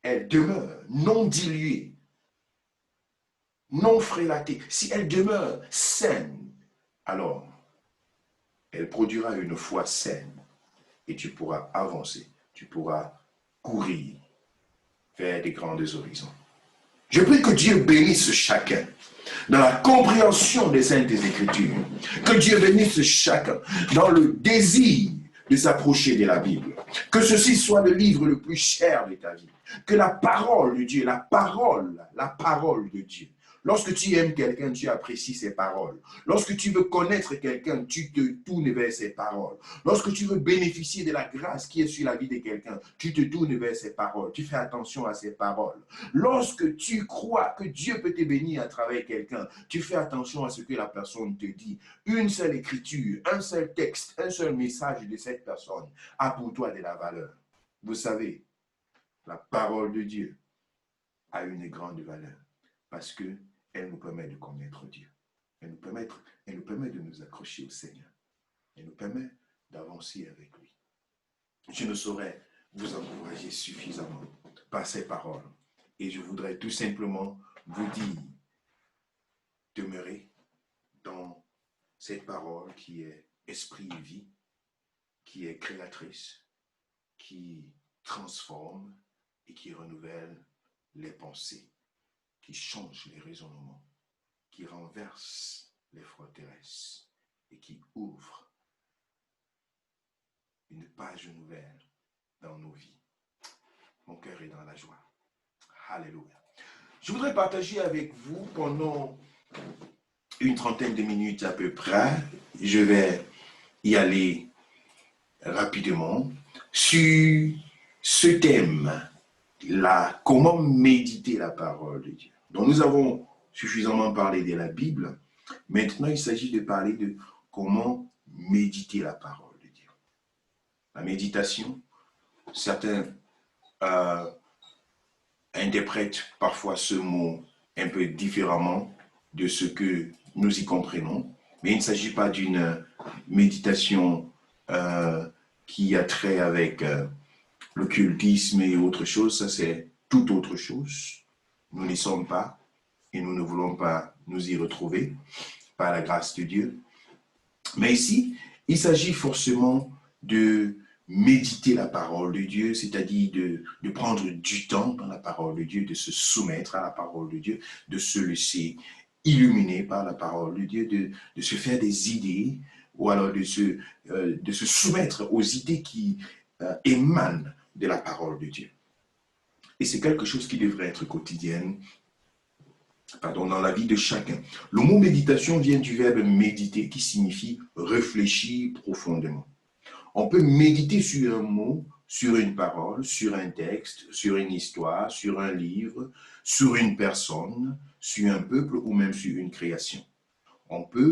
elle demeure non diluée, non frélatée, si elle demeure saine, alors elle produira une foi saine et tu pourras avancer, tu pourras courir vers des grands horizons. Je prie que Dieu bénisse chacun dans la compréhension des Saintes Écritures, que Dieu bénisse chacun dans le désir de s'approcher de la Bible, que ceci soit le livre le plus cher de ta vie, que la parole de Dieu, la parole de Dieu, lorsque tu aimes quelqu'un, tu apprécies ses paroles. Lorsque tu veux connaître quelqu'un, tu te tournes vers ses paroles. Lorsque tu veux bénéficier de la grâce qui est sur la vie de quelqu'un, tu te tournes vers ses paroles. Tu fais attention à ses paroles. Lorsque tu crois que Dieu peut te bénir à travers quelqu'un, tu fais attention à ce que la personne te dit. Une seule écriture, un seul texte, un seul message de cette personne a pour toi de la valeur. Vous savez, la parole de Dieu a une grande valeur parce que elle nous permet de connaître Dieu. Elle nous permet de nous accrocher au Seigneur. Elle nous permet d'avancer avec lui. Je ne saurais vous encourager suffisamment par ces paroles. Et je voudrais tout simplement vous dire, demeurez dans cette parole qui est esprit et vie, qui est créatrice, qui transforme et qui renouvelle les pensées, qui change les raisonnements, qui renverse les forteresses et qui ouvre une page nouvelle dans nos vies. Mon cœur est dans la joie. Alléluia. Je voudrais partager avec vous pendant une trentaine de minutes à peu près. Je vais y aller rapidement sur ce thème, comment méditer la parole de Dieu. Donc nous avons suffisamment parlé de la Bible. Maintenant, il s'agit de parler de comment méditer la parole de Dieu. La méditation, certains interprètent parfois ce mot un peu différemment de ce que nous y comprenons. Mais il ne s'agit pas d'une méditation qui a trait avec l'occultisme et autre chose. Ça, c'est tout autre chose. Nous n'y sommes pas et nous ne voulons pas nous y retrouver par la grâce de Dieu. Mais ici, il s'agit forcément de méditer la parole de Dieu, c'est-à-dire de prendre du temps dans la parole de Dieu, de se soumettre à la parole de Dieu, de se laisser illuminer par la parole de Dieu, de se faire des idées, ou alors de se soumettre aux idées qui émanent de la parole de Dieu. Et c'est quelque chose qui devrait être quotidien, dans la vie de chacun. Le mot méditation vient du verbe méditer qui signifie réfléchir profondément. On peut méditer sur un mot, sur une parole, sur un texte, sur une histoire, sur un livre, sur une personne, sur un peuple ou même sur une création.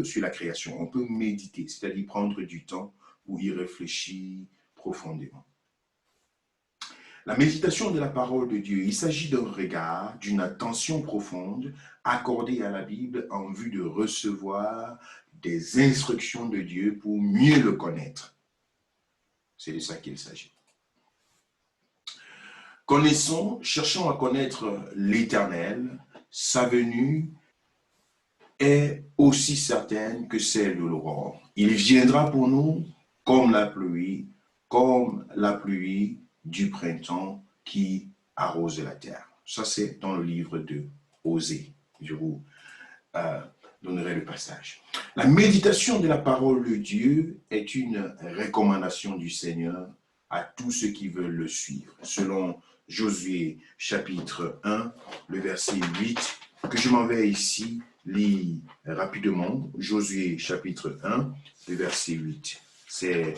Sur la création, on peut méditer, c'est-à-dire prendre du temps pour y réfléchir profondément. La méditation de la parole de Dieu, il s'agit d'un regard, d'une attention profonde accordée à la Bible en vue de recevoir des instructions de Dieu pour mieux le connaître. C'est de ça qu'il s'agit. Connaissons, cherchons à connaître l'Éternel, sa venue est aussi certaine que celle de l'aurore. Il viendra pour nous comme la pluie du printemps qui arrose la terre. Ça, c'est dans le livre de Osée. Je vous donnerai le passage. La méditation de la parole de Dieu est une recommandation du Seigneur à tous ceux qui veulent le suivre. Selon Josué chapitre 1, le verset 8, que je m'en vais ici lire rapidement. Josué chapitre 1, le verset 8. C'est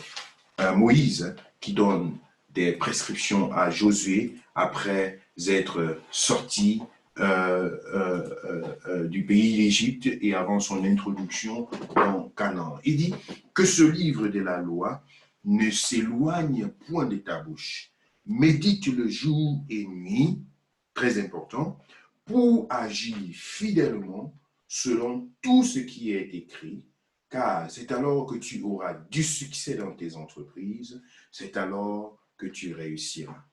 Moïse qui donne des prescriptions à Josué après être sorti du pays d'Égypte et avant son introduction en Canaan. Il dit que ce livre de la loi ne s'éloigne point de ta bouche. Médite le jour et nuit, très important, pour agir fidèlement selon tout ce qui est écrit, car c'est alors que tu auras du succès dans tes entreprises, c'est alors que tu réussiras.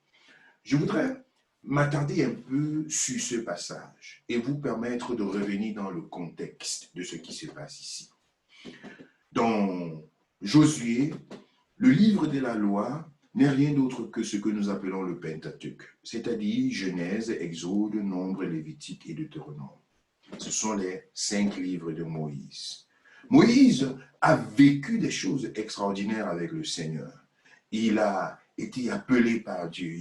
Je voudrais m'attarder un peu sur ce passage et vous permettre de revenir dans le contexte de ce qui se passe ici. Dans Josué, le livre de la loi n'est rien d'autre que ce que nous appelons le Pentateuque, c'est-à-dire Genèse, Exode, Nombre, Lévitique et Deutéronome. Ce sont les 5 livres de Moïse. Moïse a vécu des choses extraordinaires avec le Seigneur. Il a été appelé par Dieu.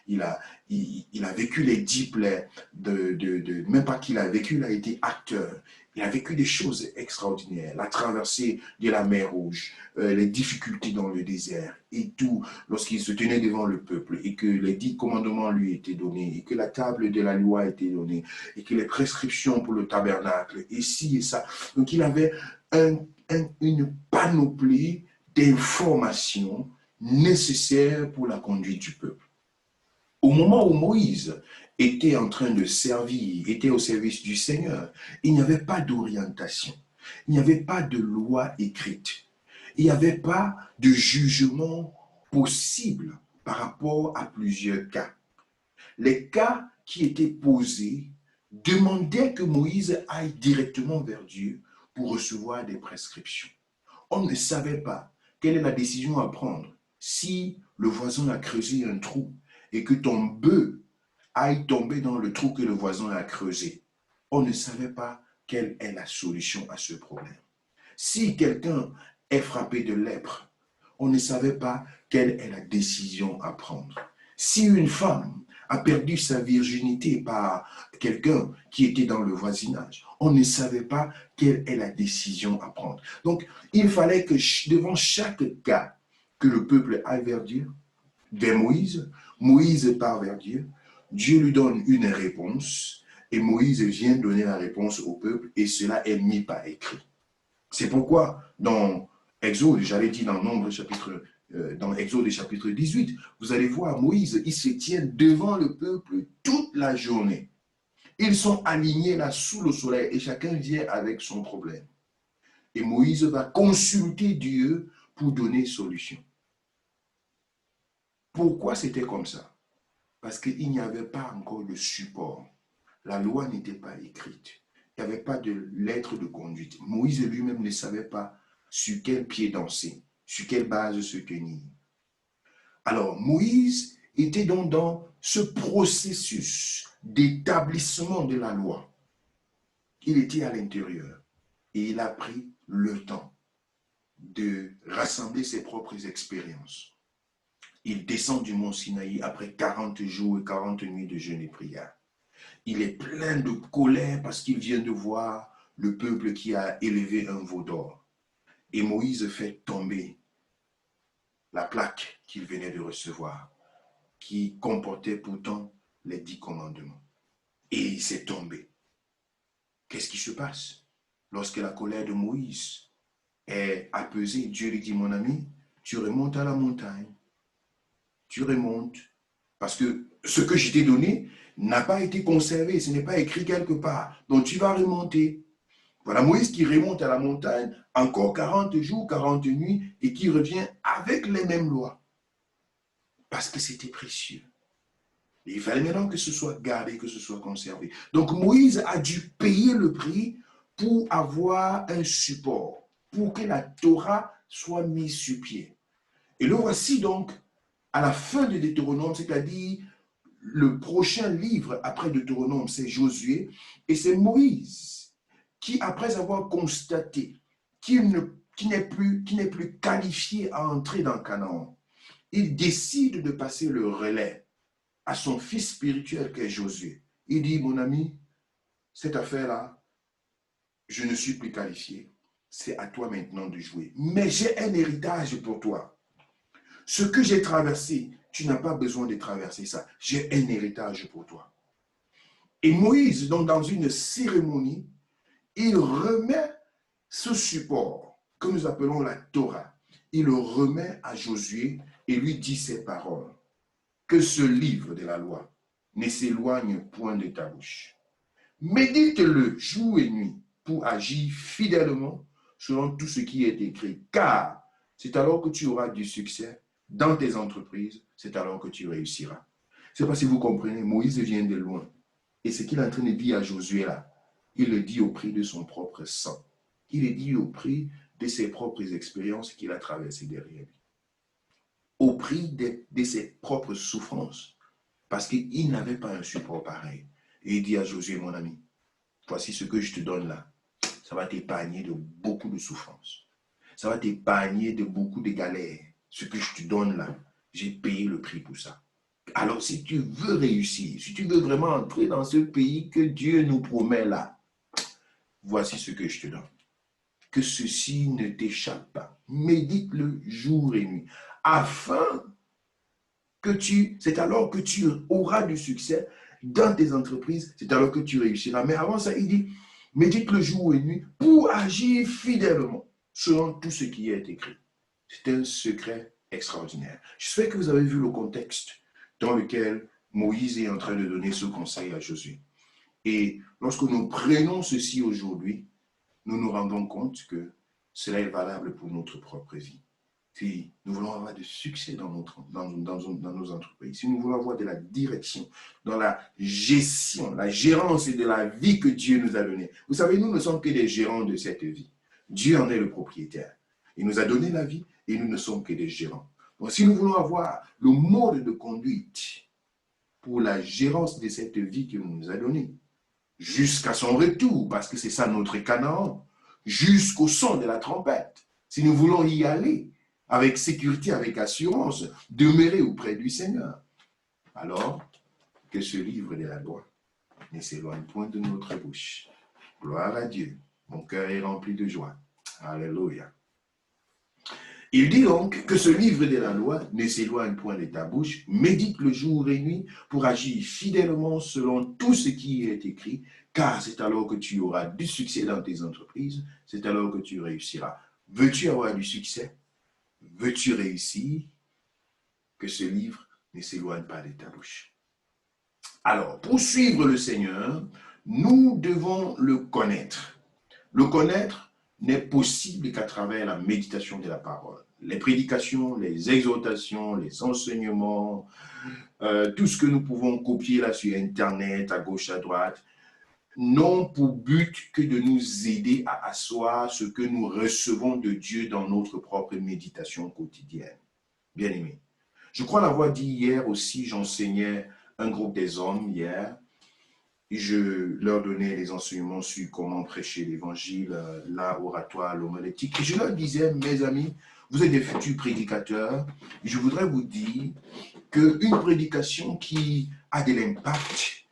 Il a vécu les 10 plaies, même pas qu'il a vécu, il a été acteur. Il a vécu des choses extraordinaires, la traversée de la mer Rouge, les difficultés dans le désert et tout, lorsqu'il se tenait devant le peuple et que les 10 commandements lui étaient donnés et que la table de la loi était donnée et que les prescriptions pour le tabernacle et ci et ça. Donc il avait une panoplie d'informations nécessaires pour la conduite du peuple. Au moment où Moïse était en train de servir, était au service du Seigneur, il n'y avait pas d'orientation, il n'y avait pas de loi écrite, il n'y avait pas de jugement possible par rapport à plusieurs cas. Les cas qui étaient posés demandaient que Moïse aille directement vers Dieu pour recevoir des prescriptions. On ne savait pas quelle est la décision à prendre si le voisin a creusé un trou et que ton bœuf aille tomber dans le trou que le voisin a creusé. On ne savait pas quelle est la solution à ce problème. Si quelqu'un est frappé de lèpre, on ne savait pas quelle est la décision à prendre. Si une femme a perdu sa virginité par quelqu'un qui était dans le voisinage, on ne savait pas quelle est la décision à prendre. Donc, il fallait que devant chaque cas que le peuple aille vers Dieu, vers Moïse, Moïse part vers Dieu, Dieu lui donne une réponse et Moïse vient donner la réponse au peuple et cela est mis par écrit. C'est pourquoi dans Exode, j'avais dit dans Nombre chapitre, dans Exode chapitre 18, vous allez voir Moïse, il se tient devant le peuple toute la journée. Ils sont alignés là sous le soleil et chacun vient avec son problème. Et Moïse va consulter Dieu pour donner solution. Pourquoi c'était comme ça? Parce qu'il n'y avait pas encore de support. La loi n'était pas écrite. Il n'y avait pas de lettre de conduite. Moïse lui-même ne savait pas sur quel pied danser, sur quelle base se tenir. Alors, Moïse était donc dans ce processus d'établissement de la loi. Il était à l'intérieur et il a pris le temps de rassembler ses propres expériences. Il descend du mont Sinaï après 40 jours et 40 nuits de jeûne et prière. Il est plein de colère parce qu'il vient de voir le peuple qui a élevé un veau d'or. Et Moïse fait tomber la plaque qu'il venait de recevoir, qui comportait pourtant les 10 commandements. Et il s'est tombé. Qu'est-ce qui se passe? Lorsque la colère de Moïse est apaisée, Dieu lui dit, mon ami, tu remontes à la montagne. Tu remontes. Parce que ce que je t'ai donné n'a pas été conservé, ce n'est pas écrit quelque part. Donc tu vas remonter. Voilà Moïse qui remonte à la montagne, encore 40 jours, 40 nuits, et qui revient avec les mêmes lois. Parce que c'était précieux. Et il fallait maintenant que ce soit gardé, que ce soit conservé. Donc Moïse a dû payer le prix pour avoir un support, pour que la Torah soit mise sur pied. Et le voici donc à la fin de Deutéronome, c'est-à-dire le prochain livre après Deutéronome, c'est Josué, et c'est Moïse qui, après avoir constaté qu'il n'est plus qualifié à entrer dans Canaan, il décide de passer le relais à son fils spirituel qui est Josué. Il dit, mon ami, cette affaire-là, je ne suis plus qualifié. C'est à toi maintenant de jouer. Mais j'ai un héritage pour toi. Ce que j'ai traversé, tu n'as pas besoin de traverser ça. J'ai un héritage pour toi. Et Moïse, donc dans une cérémonie, il remet ce support que nous appelons la Torah. Il le remet à Josué et lui dit ces paroles. Que ce livre de la loi ne s'éloigne point de ta bouche. Médite-le jour et nuit pour agir fidèlement selon tout ce qui est écrit. Car c'est alors que tu auras du succès dans tes entreprises, c'est alors que tu réussiras. Je ne sais pas si vous comprenez, Moïse vient de loin. Et ce qu'il est en train de dire à Josué là, il le dit au prix de son propre sang. Il le dit au prix de ses propres expériences qu'il a traversées derrière lui. Au prix de ses propres souffrances. Parce qu'il n'avait pas un support pareil. Et il dit à Josué, mon ami, voici ce que je te donne là. Ça va t'épargner de beaucoup de souffrances. Ça va t'épargner de beaucoup de galères. Ce que je te donne là, j'ai payé le prix pour ça. Alors si tu veux réussir, si tu veux vraiment entrer dans ce pays que Dieu nous promet là, voici ce que je te donne. Que ceci ne t'échappe pas. Médite-le jour et nuit. Afin que c'est alors que tu auras du succès dans tes entreprises, c'est alors que tu réussiras. Mais avant ça, il dit, médite le jour et nuit pour agir fidèlement selon tout ce qui est écrit. C'est un secret extraordinaire. J'espère que vous avez vu le contexte dans lequel Moïse est en train de donner ce conseil à Josué. Et lorsque nous prenons ceci aujourd'hui, nous nous rendons compte que cela est valable pour notre propre vie. Si nous voulons avoir du succès dans nos entreprises, si nous voulons avoir de la direction, dans la gestion, la gérance de la vie que Dieu nous a donnée. Vous savez, nous ne sommes que des gérants de cette vie. Dieu en est le propriétaire. Il nous a donné la vie et nous ne sommes que des gérants. Donc, si nous voulons avoir le mode de conduite pour la gérance de cette vie qu'il nous a donnée, jusqu'à son retour, parce que c'est ça notre Canaan, jusqu'au son de la trompette, si nous voulons y aller, avec sécurité, avec assurance, demeurer auprès du Seigneur. Alors, que ce livre de la loi ne s'éloigne point de notre bouche. Gloire à Dieu. Mon cœur est rempli de joie. Alléluia. Il dit donc que ce livre de la loi ne s'éloigne point de ta bouche, médite le jour et nuit pour agir fidèlement selon tout ce qui est écrit, car c'est alors que tu auras du succès dans tes entreprises, c'est alors que tu réussiras. Veux-tu avoir du succès? Veux-tu réussir? Que ce livre ne s'éloigne pas de ta bouche. Alors, pour suivre le Seigneur, nous devons le connaître. Le connaître n'est possible qu'à travers la méditation de la parole. Les prédications, les exhortations, les enseignements, tout ce que nous pouvons copier là sur Internet, à gauche, à droite, n'ont pour but que de nous aider à asseoir ce que nous recevons de Dieu dans notre propre méditation quotidienne. Bien aimé. Je crois l'avoir dit hier aussi, j'enseignais un groupe des hommes hier, et je leur donnais des enseignements sur comment prêcher l'évangile, l'art oratoire, l'homilétique. Et je leur disais, mes amis, vous êtes des futurs prédicateurs, et je voudrais vous dire qu'une prédication qui a de l'impact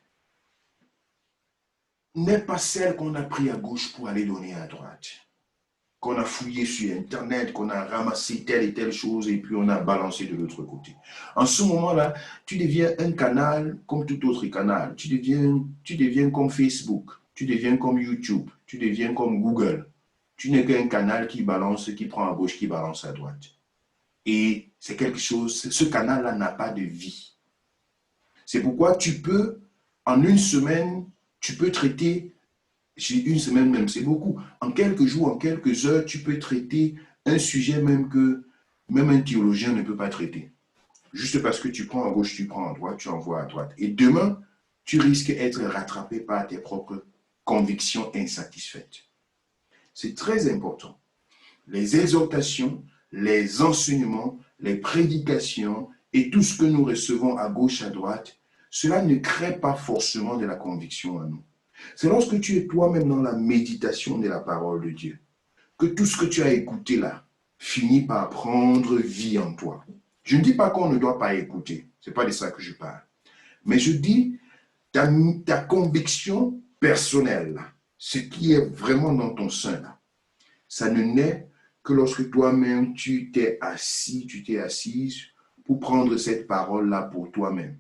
n'est pas celle qu'on a pris à gauche pour aller donner à droite, qu'on a fouillé sur Internet, qu'on a ramassé telle et telle chose et puis on a balancé de l'autre côté. En ce moment-là, tu deviens un canal comme tout autre canal. Tu deviens comme Facebook, tu deviens comme YouTube, tu deviens comme Google. Tu n'es qu'un canal qui balance, qui prend à gauche, qui balance à droite. Et c'est quelque chose, ce canal-là n'a pas de vie. C'est pourquoi tu peux, en une semaine, tu peux traiter, une semaine même, c'est beaucoup. En quelques jours, en quelques heures, tu peux traiter un sujet même que même un théologien ne peut pas traiter. Juste parce que tu prends à gauche, tu prends à droite, tu envoies à droite. Et demain, tu risques d'être rattrapé par tes propres convictions insatisfaites. C'est très important. Les exhortations, les enseignements, les prédications et tout ce que nous recevons à gauche, à droite, cela ne crée pas forcément de la conviction à nous. C'est lorsque tu es toi-même dans la méditation de la parole de Dieu que tout ce que tu as écouté là finit par prendre vie en toi. Je ne dis pas qu'on ne doit pas écouter, ce n'est pas de ça que je parle. Mais je dis ta conviction personnelle, ce qui est vraiment dans ton sein là, ça ne naît que lorsque toi-même tu t'es assise pour prendre cette parole-là pour toi-même.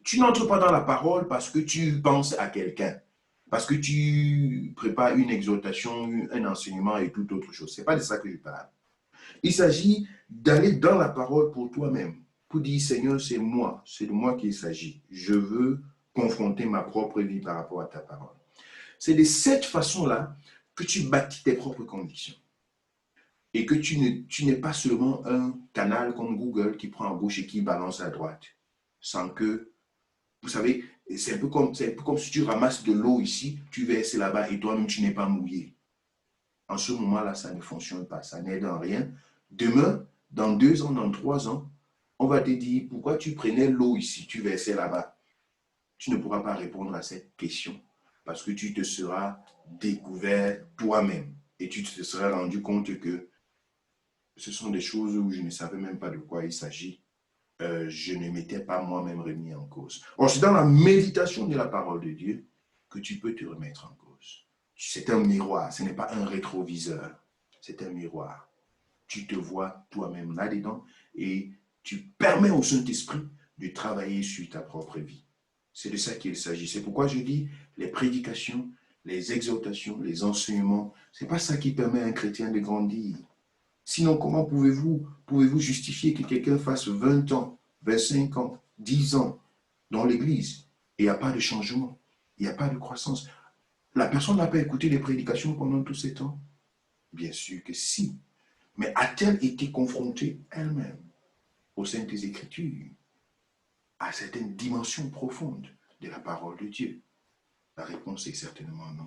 Tu n'entres pas dans la parole parce que tu penses à quelqu'un, parce que tu prépares une exhortation, un enseignement et toute autre chose. Ce n'est pas de ça que je parle. Il s'agit d'aller dans la parole pour toi-même, pour dire, Seigneur, c'est de moi qu'il s'agit. Je veux confronter ma propre vie par rapport à ta parole. C'est de cette façon-là que tu bâtis tes propres convictions. Et que tu n'es pas seulement un canal comme Google qui prend à gauche et qui balance à droite, sans que, vous savez, c'est un peu comme si tu ramasses de l'eau ici, tu verses là-bas et toi-même tu n'es pas mouillé. En ce moment-là, ça ne fonctionne pas, ça n'aide en rien. Demain, dans 2 ans, dans 3 ans, on va te dire pourquoi tu prenais l'eau ici, tu versais là-bas. Tu ne pourras pas répondre à cette question parce que tu te seras découvert toi-même et tu te seras rendu compte que ce sont des choses où je ne savais même pas de quoi il s'agit. Je ne m'étais pas moi-même remis en cause. Or, c'est dans la méditation de la parole de Dieu que tu peux te remettre en cause. C'est un miroir, ce n'est pas un rétroviseur, c'est un miroir. Tu te vois toi-même là-dedans et tu permets au Saint-Esprit de travailler sur ta propre vie. C'est de ça qu'il s'agit. C'est pourquoi je dis les prédications, les exhortations, les enseignements, ce n'est pas ça qui permet à un chrétien de grandir. Sinon, comment pouvez-vous justifier que quelqu'un fasse 20 ans, 25 ans, 10 ans dans l'église et il n'y a pas de changement, il n'y a pas de croissance? La personne n'a pas écouté les prédications pendant tous ces temps? Bien sûr que si. Mais a-t-elle été confrontée elle-même aux Saintes Écritures, à certaines dimensions profondes de la parole de Dieu? La réponse est certainement non.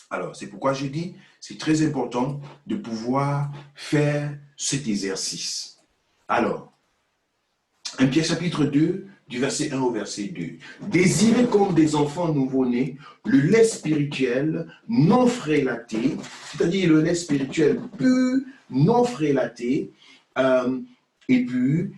Alors, c'est pourquoi je dis, c'est très important de pouvoir faire cet exercice. Alors, 1 Pierre chapitre 2, du verset 1 au verset 2. Désirez comme des enfants nouveau-nés le lait spirituel non frélaté, c'est-à-dire le lait spirituel pur, non frélaté, et pur,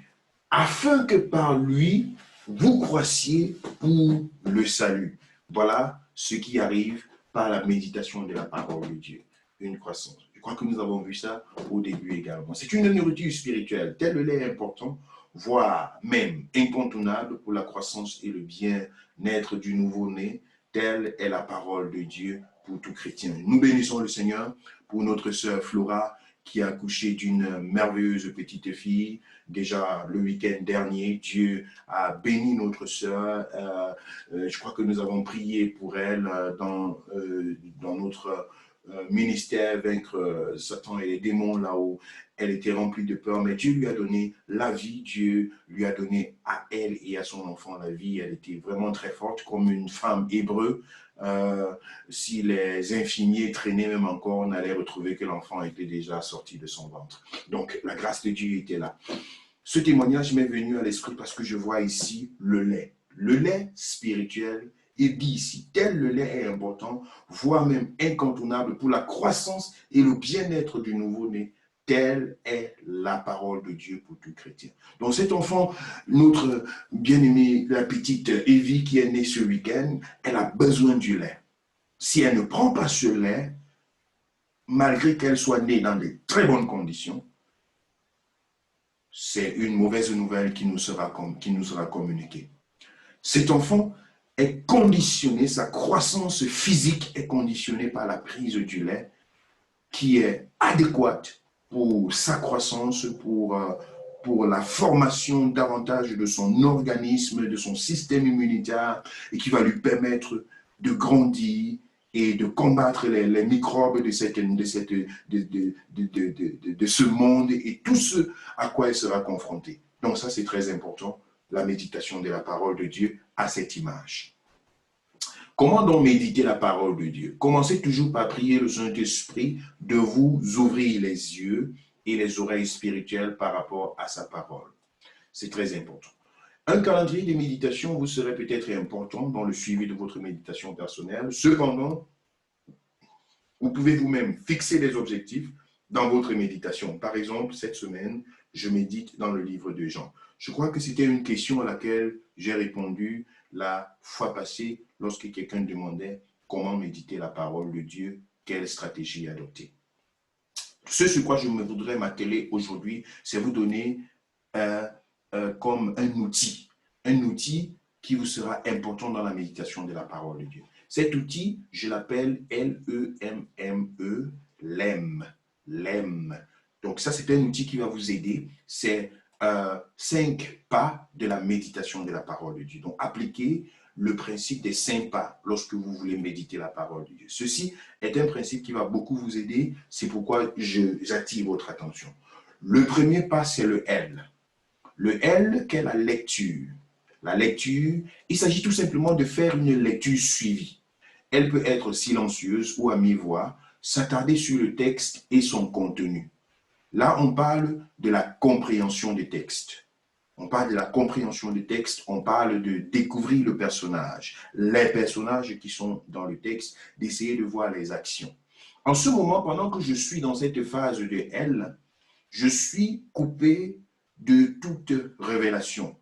afin que par lui, vous croissiez pour le salut. Voilà ce qui arrive par la méditation de la parole de Dieu. Une croissance. Je crois que nous avons vu ça au début également. C'est une nourriture spirituelle. Tel le lait est important, voire même incontournable pour la croissance et le bien-être du nouveau-né. Telle est la parole de Dieu pour tout chrétien. Nous bénissons le Seigneur pour notre sœur Flora qui a accouché d'une merveilleuse petite fille. Déjà le week-end dernier, Dieu a béni notre sœur. Je crois que nous avons prié pour elle dans notre ministère, vaincre Satan et les démons là où elle était remplie de peur, mais Dieu lui a donné la vie, Dieu lui a donné à elle et à son enfant la vie. Elle était vraiment très forte, comme une femme hébreu. Si les infirmiers traînaient même encore, on allait retrouver que l'enfant était déjà sorti de son ventre. Donc, la grâce de Dieu était là. Ce témoignage m'est venu à l'esprit parce que je vois ici le lait. Le lait spirituel est dit ici, tel le lait est important, voire même incontournable pour la croissance et le bien-être du nouveau-né. Telle est la parole de Dieu pour tout chrétien. Donc cet enfant, notre bien-aimée, la petite Evie qui est née ce week-end, elle a besoin du lait. Si elle ne prend pas ce lait, malgré qu'elle soit née dans de très bonnes conditions, c'est une mauvaise nouvelle qui nous sera communiquée. Cet enfant est conditionné, sa croissance physique est conditionnée par la prise du lait qui est adéquate pour sa croissance, pour la formation davantage de son organisme, de son système immunitaire et qui va lui permettre de grandir et de combattre les microbes de ce monde et tout ce à quoi elle sera confrontée. Donc ça, c'est très important, la méditation de la parole de Dieu à cette image. Comment donc méditer la parole de Dieu? Commencez toujours par prier le Saint-Esprit de vous ouvrir les yeux et les oreilles spirituelles par rapport à sa parole. C'est très important. Un calendrier de méditation vous serait peut-être important dans le suivi de votre méditation personnelle. Cependant, vous pouvez vous-même fixer des objectifs dans votre méditation. Par exemple, cette semaine, je médite dans le livre de Jean. Je crois que c'était une question à laquelle j'ai répondu la fois passée lorsque quelqu'un demandait comment méditer la parole de Dieu, quelle stratégie adopter. Ce sur quoi je me voudrais m'atteler aujourd'hui, c'est vous donner comme un outil qui vous sera important dans la méditation de la parole de Dieu. Cet outil, je l'appelle L-E-M-M-E, l'EM. Donc ça, c'est un outil qui va vous aider. C'est 5 pas de la méditation de la parole de Dieu. Donc, appliquez le principe des 5 pas lorsque vous voulez méditer la parole de Dieu. Ceci est un principe qui va beaucoup vous aider. C'est pourquoi j'attire votre attention. Le premier pas, c'est le L. Le L, qu'est la lecture. La lecture, il s'agit tout simplement de faire une lecture suivie. Elle peut être silencieuse ou à mi-voix, s'attarder sur le texte et son contenu. Là, on parle de la compréhension des textes. On parle de la compréhension des textes, on parle de découvrir le personnage, les personnages qui sont dans le texte, d'essayer de voir les actions. En ce moment, pendant que je suis dans cette phase de L, je suis coupé de toute révélation.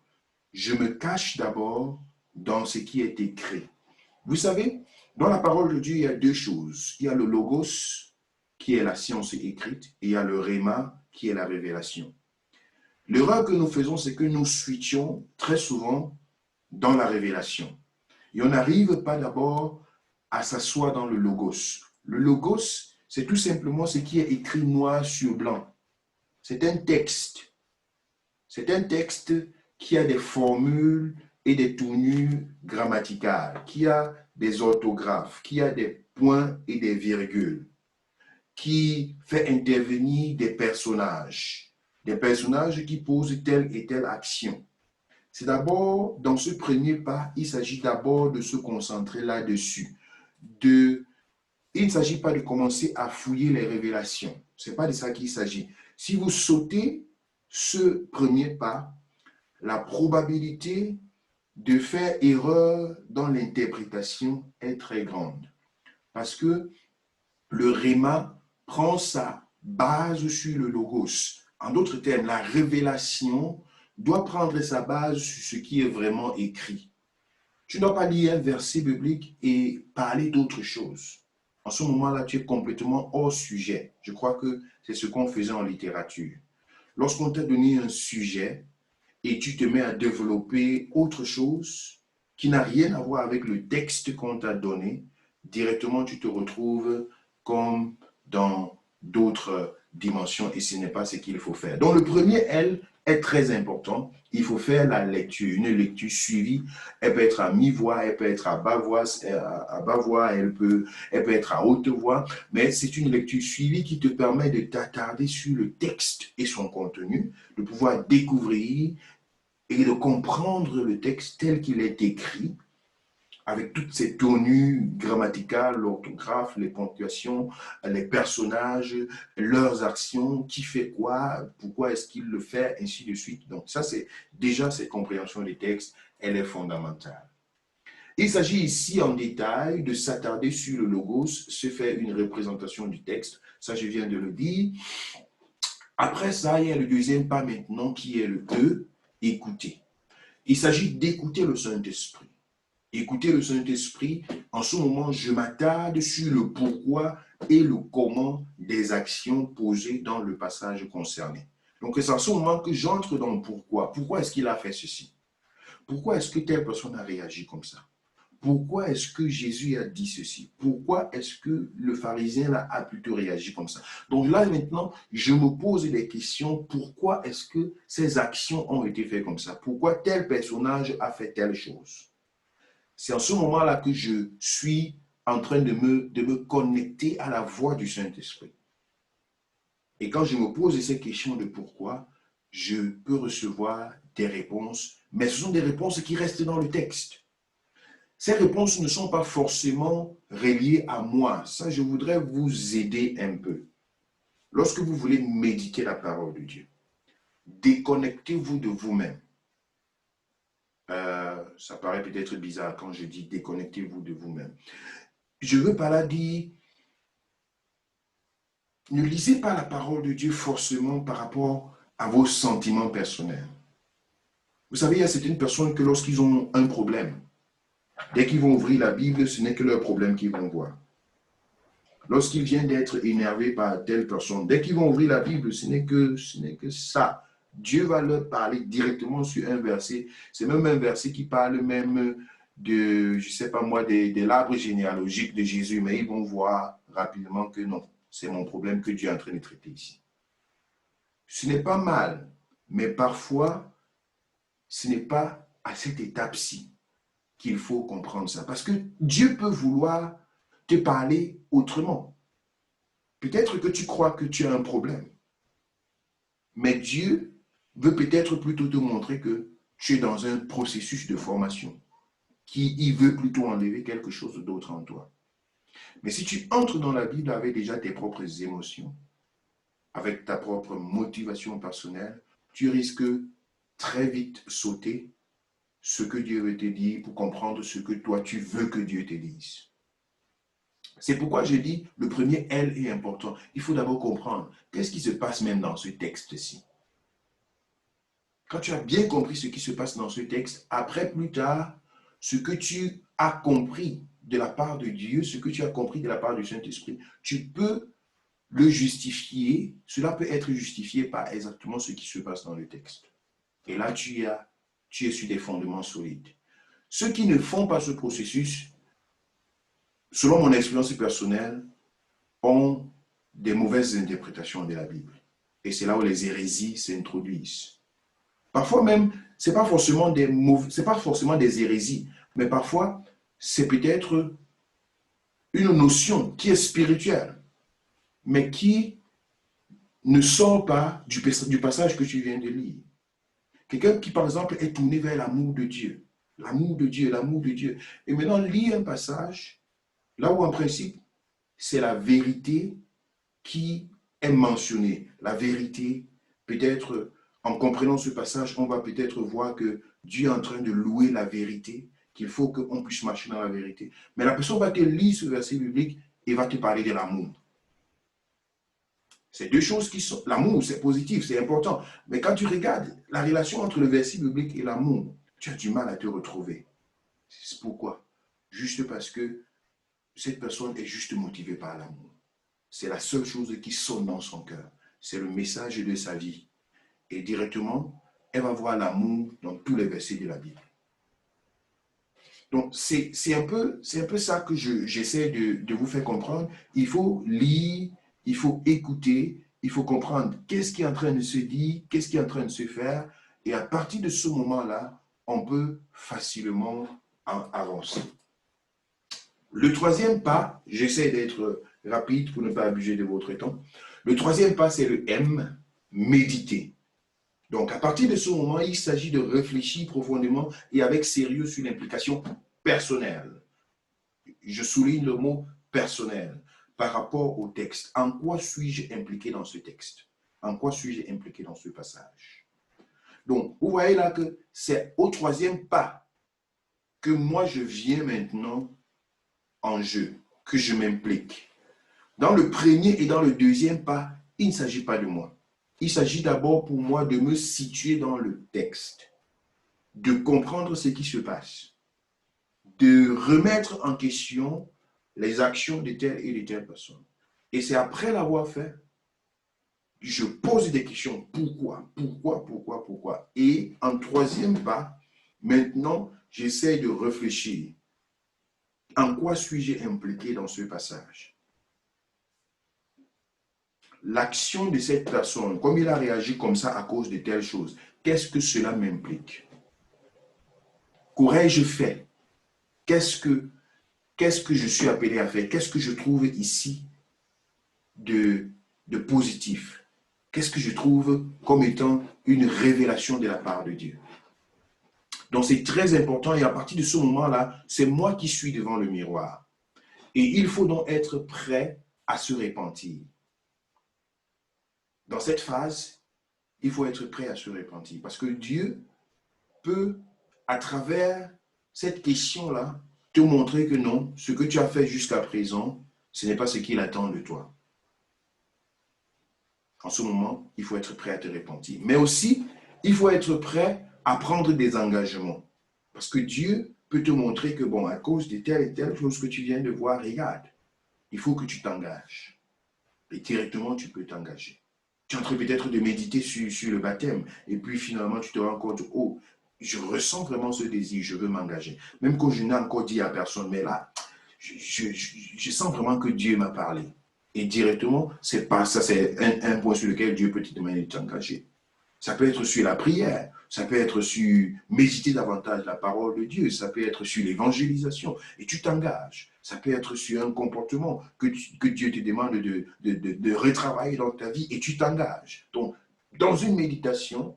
Je me cache d'abord dans ce qui est écrit. Vous savez, dans la parole de Dieu, il y a 2 choses. Il y a le logos, qui est la science écrite, et il y a le rhéma, qui est la révélation. L'erreur que nous faisons, c'est que nous switchons très souvent dans la révélation. Et on n'arrive pas d'abord à s'asseoir dans le logos. Le logos, c'est tout simplement ce qui est écrit noir sur blanc. C'est un texte. C'est un texte qui a des formules et des tournures grammaticales, qui a des orthographes, qui a des points et des virgules, qui fait intervenir des personnages qui posent telle et telle action. C'est d'abord, dans ce premier pas, il s'agit d'abord de se concentrer là-dessus. Il ne s'agit pas de commencer à fouiller les révélations. Ce n'est pas de ça qu'il s'agit. Si vous sautez ce premier pas, la probabilité de faire erreur dans l'interprétation est très grande. Parce que le rhéma prend sa base sur le logos. En d'autres termes, la révélation doit prendre sa base sur ce qui est vraiment écrit. Tu ne dois pas lire un verset biblique et parler d'autre chose. En ce moment-là, tu es complètement hors sujet. Je crois que c'est ce qu'on faisait en littérature. Lorsqu'on t'a donné un sujet et tu te mets à développer autre chose qui n'a rien à voir avec le texte qu'on t'a donné, directement tu te retrouves comme dans d'autres dimensions et ce n'est pas ce qu'il faut faire. Donc le premier L est très important. Il faut faire la lecture, une lecture suivie. Elle peut être à mi-voix, elle peut être à bas-voix, elle peut être à haute voix, mais c'est une lecture suivie qui te permet de t'attarder sur le texte et son contenu, de pouvoir découvrir et de comprendre le texte tel qu'il est écrit, avec toutes ces tenues grammaticales, l'orthographe, les ponctuations, les personnages, leurs actions, qui fait quoi, pourquoi est-ce qu'il le fait, ainsi de suite. Donc ça, c'est déjà cette compréhension des textes, elle est fondamentale. Il s'agit ici en détail de s'attarder sur le logos, se faire une représentation du texte, ça je viens de le dire. Après ça, il y a le deuxième pas maintenant qui est le E, écouter. Il s'agit d'écouter le Saint-Esprit. Écouter le Saint-Esprit, en ce moment, je m'attarde sur le pourquoi et le comment des actions posées dans le passage concerné. Donc, c'est en ce moment que j'entre dans le pourquoi. Pourquoi est-ce qu'il a fait ceci? Pourquoi est-ce que telle personne a réagi comme ça? Pourquoi est-ce que Jésus a dit ceci? Pourquoi est-ce que le pharisien là, a plutôt réagi comme ça? Donc là, maintenant, je me pose des questions. Pourquoi est-ce que ces actions ont été faites comme ça? Pourquoi tel personnage a fait telle chose? C'est en ce moment-là que je suis en train de me connecter à la voix du Saint-Esprit. Et quand je me pose ces questions de pourquoi, je peux recevoir des réponses, mais ce sont des réponses qui restent dans le texte. Ces réponses ne sont pas forcément reliées à moi. Ça, je voudrais vous aider un peu. Lorsque vous voulez méditer la parole de Dieu, déconnectez-vous de vous-même. Ça paraît peut-être bizarre quand je dis déconnectez-vous de vous-même. Je veux par là dire, ne lisez pas la parole de Dieu forcément par rapport à vos sentiments personnels. Vous savez, il y a certaines personnes que lorsqu'ils ont un problème, dès qu'ils vont ouvrir la Bible, ce n'est que leur problème qu'ils vont voir. Lorsqu'ils viennent d'être énervés par telle personne, dès qu'ils vont ouvrir la Bible, ce n'est que ça. Dieu va leur parler directement sur un verset. C'est même un verset qui parle même de, je ne sais pas moi, de l'arbre généalogique de Jésus, mais ils vont voir rapidement que non, c'est mon problème que Dieu est en train de traiter ici. Ce n'est pas mal, mais parfois, ce n'est pas à cette étape-ci qu'il faut comprendre ça. Parce que Dieu peut vouloir te parler autrement. Peut-être que tu crois que tu as un problème, mais Dieu veut peut-être plutôt te montrer que tu es dans un processus de formation, qu'il veut plutôt enlever quelque chose d'autre en toi. Mais si tu entres dans la Bible avec déjà tes propres émotions, avec ta propre motivation personnelle, tu risques très vite sauter ce que Dieu veut te dire pour comprendre ce que toi tu veux que Dieu te dise. C'est pourquoi je dis, le premier L est important. Il faut d'abord comprendre qu'est-ce qui se passe même dans ce texte-ci. Quand tu as bien compris ce qui se passe dans ce texte, après, plus tard, ce que tu as compris de la part de Dieu, ce que tu as compris de la part du Saint-Esprit, tu peux le justifier. Cela peut être justifié par exactement ce qui se passe dans le texte. Et là, tu es sur des fondements solides. Ceux qui ne font pas ce processus, selon mon expérience personnelle, ont des mauvaises interprétations de la Bible. Et c'est là où les hérésies s'introduisent. Parfois même, ce n'est pas forcément des hérésies, mais parfois, c'est peut-être une notion qui est spirituelle, mais qui ne sort pas du passage que tu viens de lire. Quelqu'un qui, par exemple, est tourné vers l'amour de Dieu. L'amour de Dieu, l'amour de Dieu. Et maintenant, lit un passage, là où en principe, c'est la vérité qui est mentionnée. La vérité, peut-être, en comprenant ce passage, on va peut-être voir que Dieu est en train de louer la vérité, qu'il faut qu'on puisse marcher dans la vérité. Mais la personne va te lire ce verset biblique et va te parler de l'amour. C'est deux choses qui sont... L'amour, c'est positif, c'est important. Mais quand tu regardes la relation entre le verset biblique et l'amour, tu as du mal à te retrouver. C'est pourquoi? Juste parce que cette personne est juste motivée par l'amour. C'est la seule chose qui sonne dans son cœur. C'est le message de sa vie. Et directement, elle va voir l'amour dans tous les versets de la Bible. Donc, c'est un peu ça que j'essaie de vous faire comprendre. Il faut lire, il faut écouter, il faut comprendre qu'est-ce qui est en train de se dire, qu'est-ce qui est en train de se faire. Et à partir de ce moment-là, on peut facilement avancer. Le troisième pas, j'essaie d'être rapide pour ne pas abuser de votre temps. Le troisième pas, c'est le M, méditer. Donc, à partir de ce moment, il s'agit de réfléchir profondément et avec sérieux sur l'implication personnelle. Je souligne le mot personnel par rapport au texte. En quoi suis-je impliqué dans ce texte? En quoi suis-je impliqué dans ce passage? Donc, vous voyez là que c'est au troisième pas que moi je viens maintenant en jeu, que je m'implique. Dans le premier et dans le deuxième pas, il ne s'agit pas de moi. Il s'agit d'abord pour moi de me situer dans le texte, de comprendre ce qui se passe, de remettre en question les actions de telle et de telle personne. Et c'est après l'avoir fait, je pose des questions. Pourquoi? Et en troisième pas, maintenant, j'essaie de réfléchir. En quoi suis-je impliqué dans ce passage? L'action de cette personne, comme il a réagi comme ça à cause de telle chose, qu'est-ce que cela m'implique? Qu'aurais-je fait? Qu'est-ce que je suis appelé à faire? Qu'est-ce que je trouve ici de positif? Qu'est-ce que je trouve comme étant une révélation de la part de Dieu? Donc c'est très important et à partir de ce moment-là, c'est moi qui suis devant le miroir. Et il faut donc être prêt à se repentir. Dans cette phase, il faut être prêt à se repentir parce que Dieu peut, à travers cette question-là, te montrer que non, ce que tu as fait jusqu'à présent, ce n'est pas ce qu'il attend de toi. En ce moment, il faut être prêt à te repentir. Mais aussi, il faut être prêt à prendre des engagements. Parce que Dieu peut te montrer que, bon, à cause de telle et telle chose que tu viens de voir, regarde, il faut que tu t'engages. Et directement, tu peux t'engager. Tu es en train peut-être de méditer sur le baptême. Et puis finalement, tu te rends compte, oh, je ressens vraiment ce désir, je veux m'engager. Même quand je n'ai encore dit à personne, mais là, je sens vraiment que Dieu m'a parlé. Et directement, c'est pas ça, c'est un point sur lequel Dieu peut te demander de t'engager. Ça peut être sur la prière, ça peut être sur méditer davantage la parole de Dieu, ça peut être sur l'évangélisation, et tu t'engages. Ça peut être sur un comportement que Dieu te demande de retravailler dans ta vie, et tu t'engages. Donc, dans une méditation,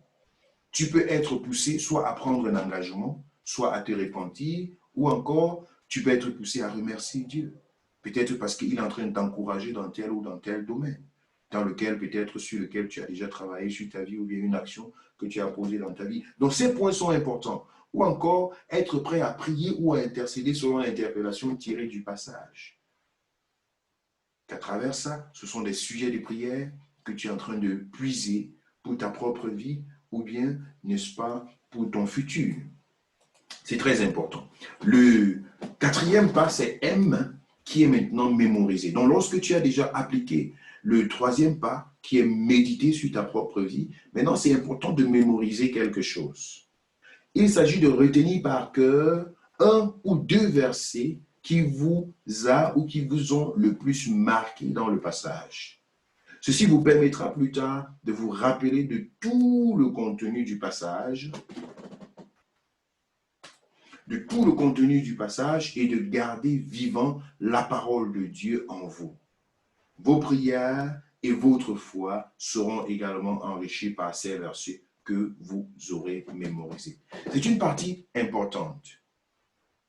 tu peux être poussé soit à prendre un engagement, soit à te repentir, ou encore, tu peux être poussé à remercier Dieu. Peut-être parce qu'il est en train de t'encourager dans tel ou dans tel domaine, dans lequel peut-être sur lequel tu as déjà travaillé sur ta vie ou bien une action que tu as posée dans ta vie. Donc ces points sont importants. Ou encore être prêt à prier ou à intercéder selon l'interpellation tirée du passage. Qu'à travers ça, ce sont des sujets de prière que tu es en train de puiser pour ta propre vie ou bien, n'est-ce pas, pour ton futur. C'est très important. Le quatrième pas, c'est M, qui est maintenant mémorisé. Donc, lorsque tu as déjà appliqué le troisième pas, qui est méditer sur ta propre vie, maintenant, c'est important de mémoriser quelque chose. Il s'agit de retenir par cœur un ou deux versets qui vous a ou qui vous ont le plus marqué dans le passage. Ceci vous permettra plus tard de vous rappeler de tout le contenu du passage et de garder vivant la parole de Dieu en vous. Vos prières et votre foi seront également enrichies par ces versets que vous aurez mémorisés. C'est une partie importante.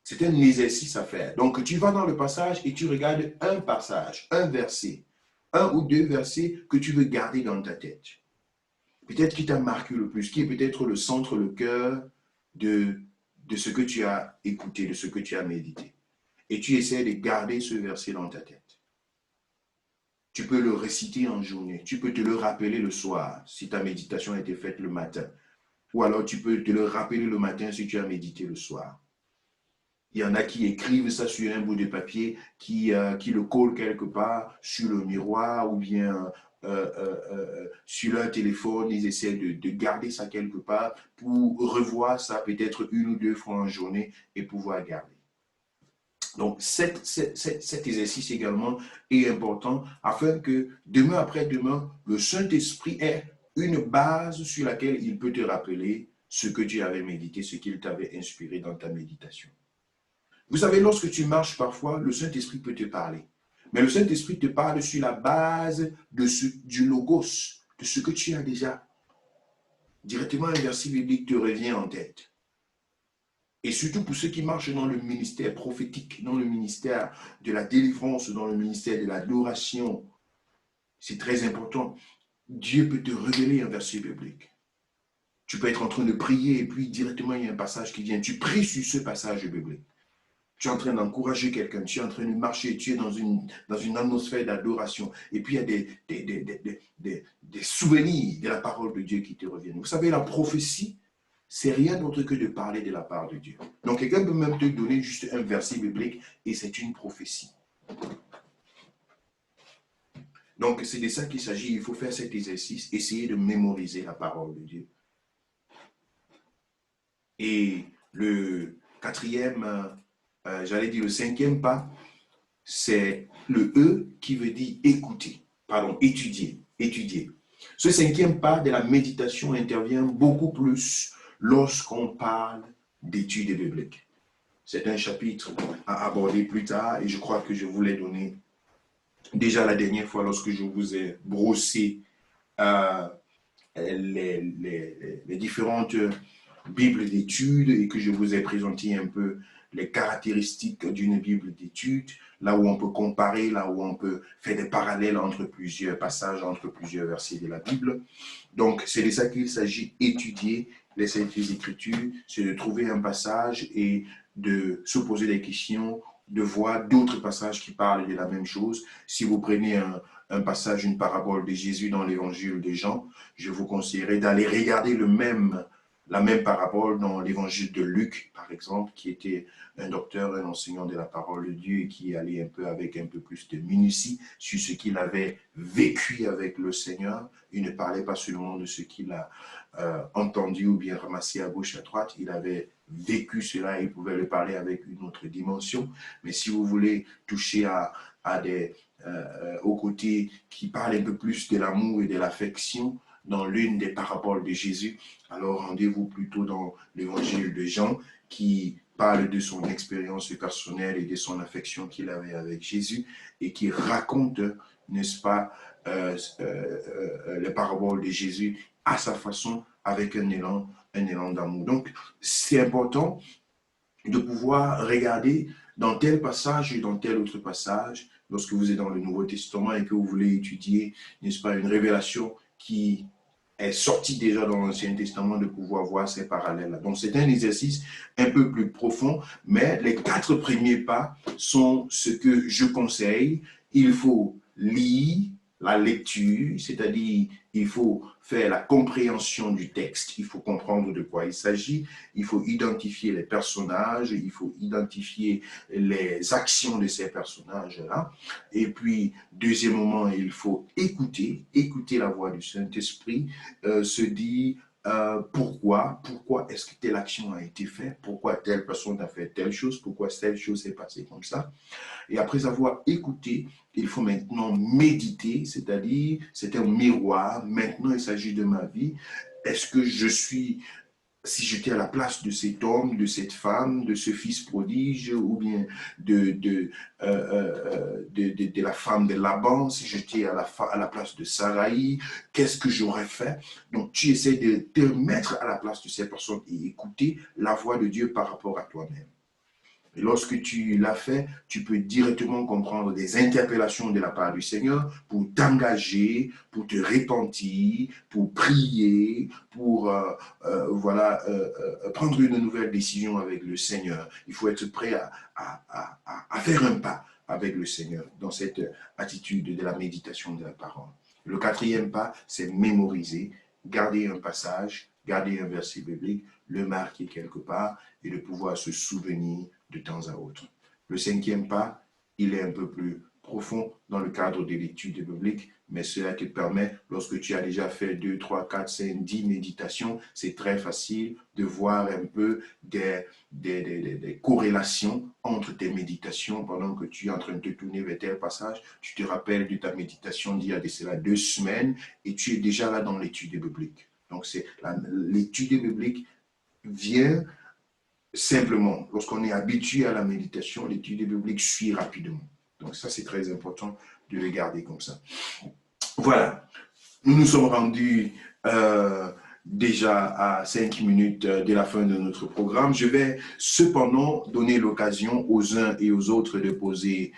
C'est un exercice à faire. Donc, tu vas dans le passage et tu regardes un passage, un verset, un ou deux versets que tu veux garder dans ta tête. Peut-être qui t'a marqué le plus, qui est peut-être le centre, le cœur de ce que tu as écouté, de ce que tu as médité. Et tu essaies de garder ce verset dans ta tête. Tu peux le réciter en journée. Tu peux te le rappeler le soir si ta méditation a été faite le matin. Ou alors tu peux te le rappeler le matin si tu as médité le soir. Il y en a qui écrivent ça sur un bout de papier, qui le collent quelque part sur le miroir ou bien sur leur téléphone. Ils essaient de garder ça quelque part pour revoir ça peut-être une ou deux fois en journée et pouvoir garder. Donc, cet exercice également est important afin que demain après demain, le Saint-Esprit ait une base sur laquelle il peut te rappeler ce que tu avais médité, ce qu'il t'avait inspiré dans ta méditation. Vous savez, lorsque tu marches parfois, le Saint-Esprit peut te parler. Mais le Saint-Esprit te parle sur la base du logos, de ce que tu as déjà. Directement, un verset biblique te revient en tête. Et surtout pour ceux qui marchent dans le ministère prophétique, dans le ministère de la délivrance, dans le ministère de l'adoration, c'est très important. Dieu peut te révéler un verset biblique. Tu peux être en train de prier et puis directement il y a un passage qui vient. Tu pries sur ce passage biblique. Tu es en train d'encourager quelqu'un, tu es en train de marcher, tu es dans une atmosphère d'adoration. Et puis il y a des souvenirs de la parole de Dieu qui te reviennent. Vous savez, la prophétie, c'est rien d'autre que de parler de la part de Dieu. Donc quelqu'un peut même te donner juste un verset biblique et c'est une prophétie. Donc c'est de ça qu'il s'agit. Il faut faire cet exercice, essayer de mémoriser la parole de Dieu. Et le quatrième, j'allais dire le cinquième pas, c'est le E qui veut dire écouter, pardon, étudier, étudier. Ce cinquième pas de la méditation intervient beaucoup plus lorsqu'on parle d'études bibliques. C'est un chapitre à aborder plus tard et je crois que je vous l'ai donné déjà la dernière fois lorsque je vous ai brossé les différentes Bibles d'études et que je vous ai présenté un peu les caractéristiques d'une Bible d'études, là où on peut comparer, là où on peut faire des parallèles entre plusieurs passages, entre plusieurs versets de la Bible. Donc, c'est de ça qu'il s'agit, étudier les Saintes Écritures, c'est de trouver un passage et de se poser des questions, de voir d'autres passages qui parlent de la même chose. Si vous prenez un passage, une parabole de Jésus dans l'évangile de Jean, je vous conseillerais d'aller regarder la même parabole dans l'évangile de Luc, par exemple, qui était un docteur, un enseignant de la parole de Dieu et qui allait un peu avec un peu plus de minutie sur ce qu'il avait vécu avec le Seigneur. Il ne parlait pas seulement de ce qu'il a entendu ou bien ramassé à gauche, à droite. Il avait vécu cela et il pouvait le parler avec une autre dimension. Mais si vous voulez toucher au côté qui parle un peu plus de l'amour et de l'affection, dans l'une des paraboles de Jésus, alors rendez-vous plutôt dans l'évangile de Jean qui parle de son expérience personnelle et de son affection qu'il avait avec Jésus et qui raconte, n'est-ce pas, les paraboles de Jésus à sa façon avec un élan d'amour. Donc, c'est important de pouvoir regarder dans tel passage et dans tel autre passage, lorsque vous êtes dans le Nouveau Testament et que vous voulez étudier, n'est-ce pas, une révélation qui est sortie déjà dans l'Ancien Testament, de pouvoir voir ces parallèles-là. Donc, c'est un exercice un peu plus profond, mais les 4 premiers pas sont ce que je conseille. Il faut lire la lecture, c'est-à-dire il faut faire la compréhension du texte, il faut comprendre de quoi il s'agit, il faut identifier les personnages, il faut identifier les actions de ces personnages-là. Et puis, deuxièmement, il faut écouter la voix du Saint-Esprit, se dire pourquoi est-ce que telle action a été faite, pourquoi telle personne a fait telle chose, pourquoi telle chose s'est passée comme ça. Et après avoir écouté, il faut maintenant méditer, c'est-à-dire c'est un miroir. Maintenant, il s'agit de ma vie. Est-ce que je suis, si j'étais à la place de cet homme, de cette femme, de ce fils prodige, ou bien de la femme de Laban, si j'étais à la place de Saraï, qu'est-ce que j'aurais fait? Donc, tu essaies de te mettre à la place de ces personnes et écouter la voix de Dieu par rapport à toi-même. Et lorsque tu l'as fait, tu peux directement comprendre des interpellations de la part du Seigneur pour t'engager, pour te repentir, pour prier, pour prendre une nouvelle décision avec le Seigneur. Il faut être prêt à faire un pas avec le Seigneur dans cette attitude de la méditation de la parole. Le 4e pas, c'est mémoriser, garder un passage, garder un verset biblique, le marquer quelque part et de pouvoir se souvenir de temps à autre. Le 5e pas, il est un peu plus profond dans le cadre de l'étude biblique, mais cela te permet, lorsque tu as déjà fait 2, 3, 4, 5, 10 méditations, c'est très facile de voir un peu des corrélations entre tes méditations pendant que tu es en train de te tourner vers tel passage. Tu te rappelles de ta méditation d'il y a de cela 2 semaines et tu es déjà là dans l'étude biblique. Donc, l'étude biblique vient simplement, lorsqu'on est habitué à la méditation, l'étude biblique suit rapidement. Donc ça, c'est très important de le garder comme ça. Voilà, nous nous sommes rendus déjà à 5 minutes de la fin de notre programme. Je vais cependant donner l'occasion aux uns et aux autres de poser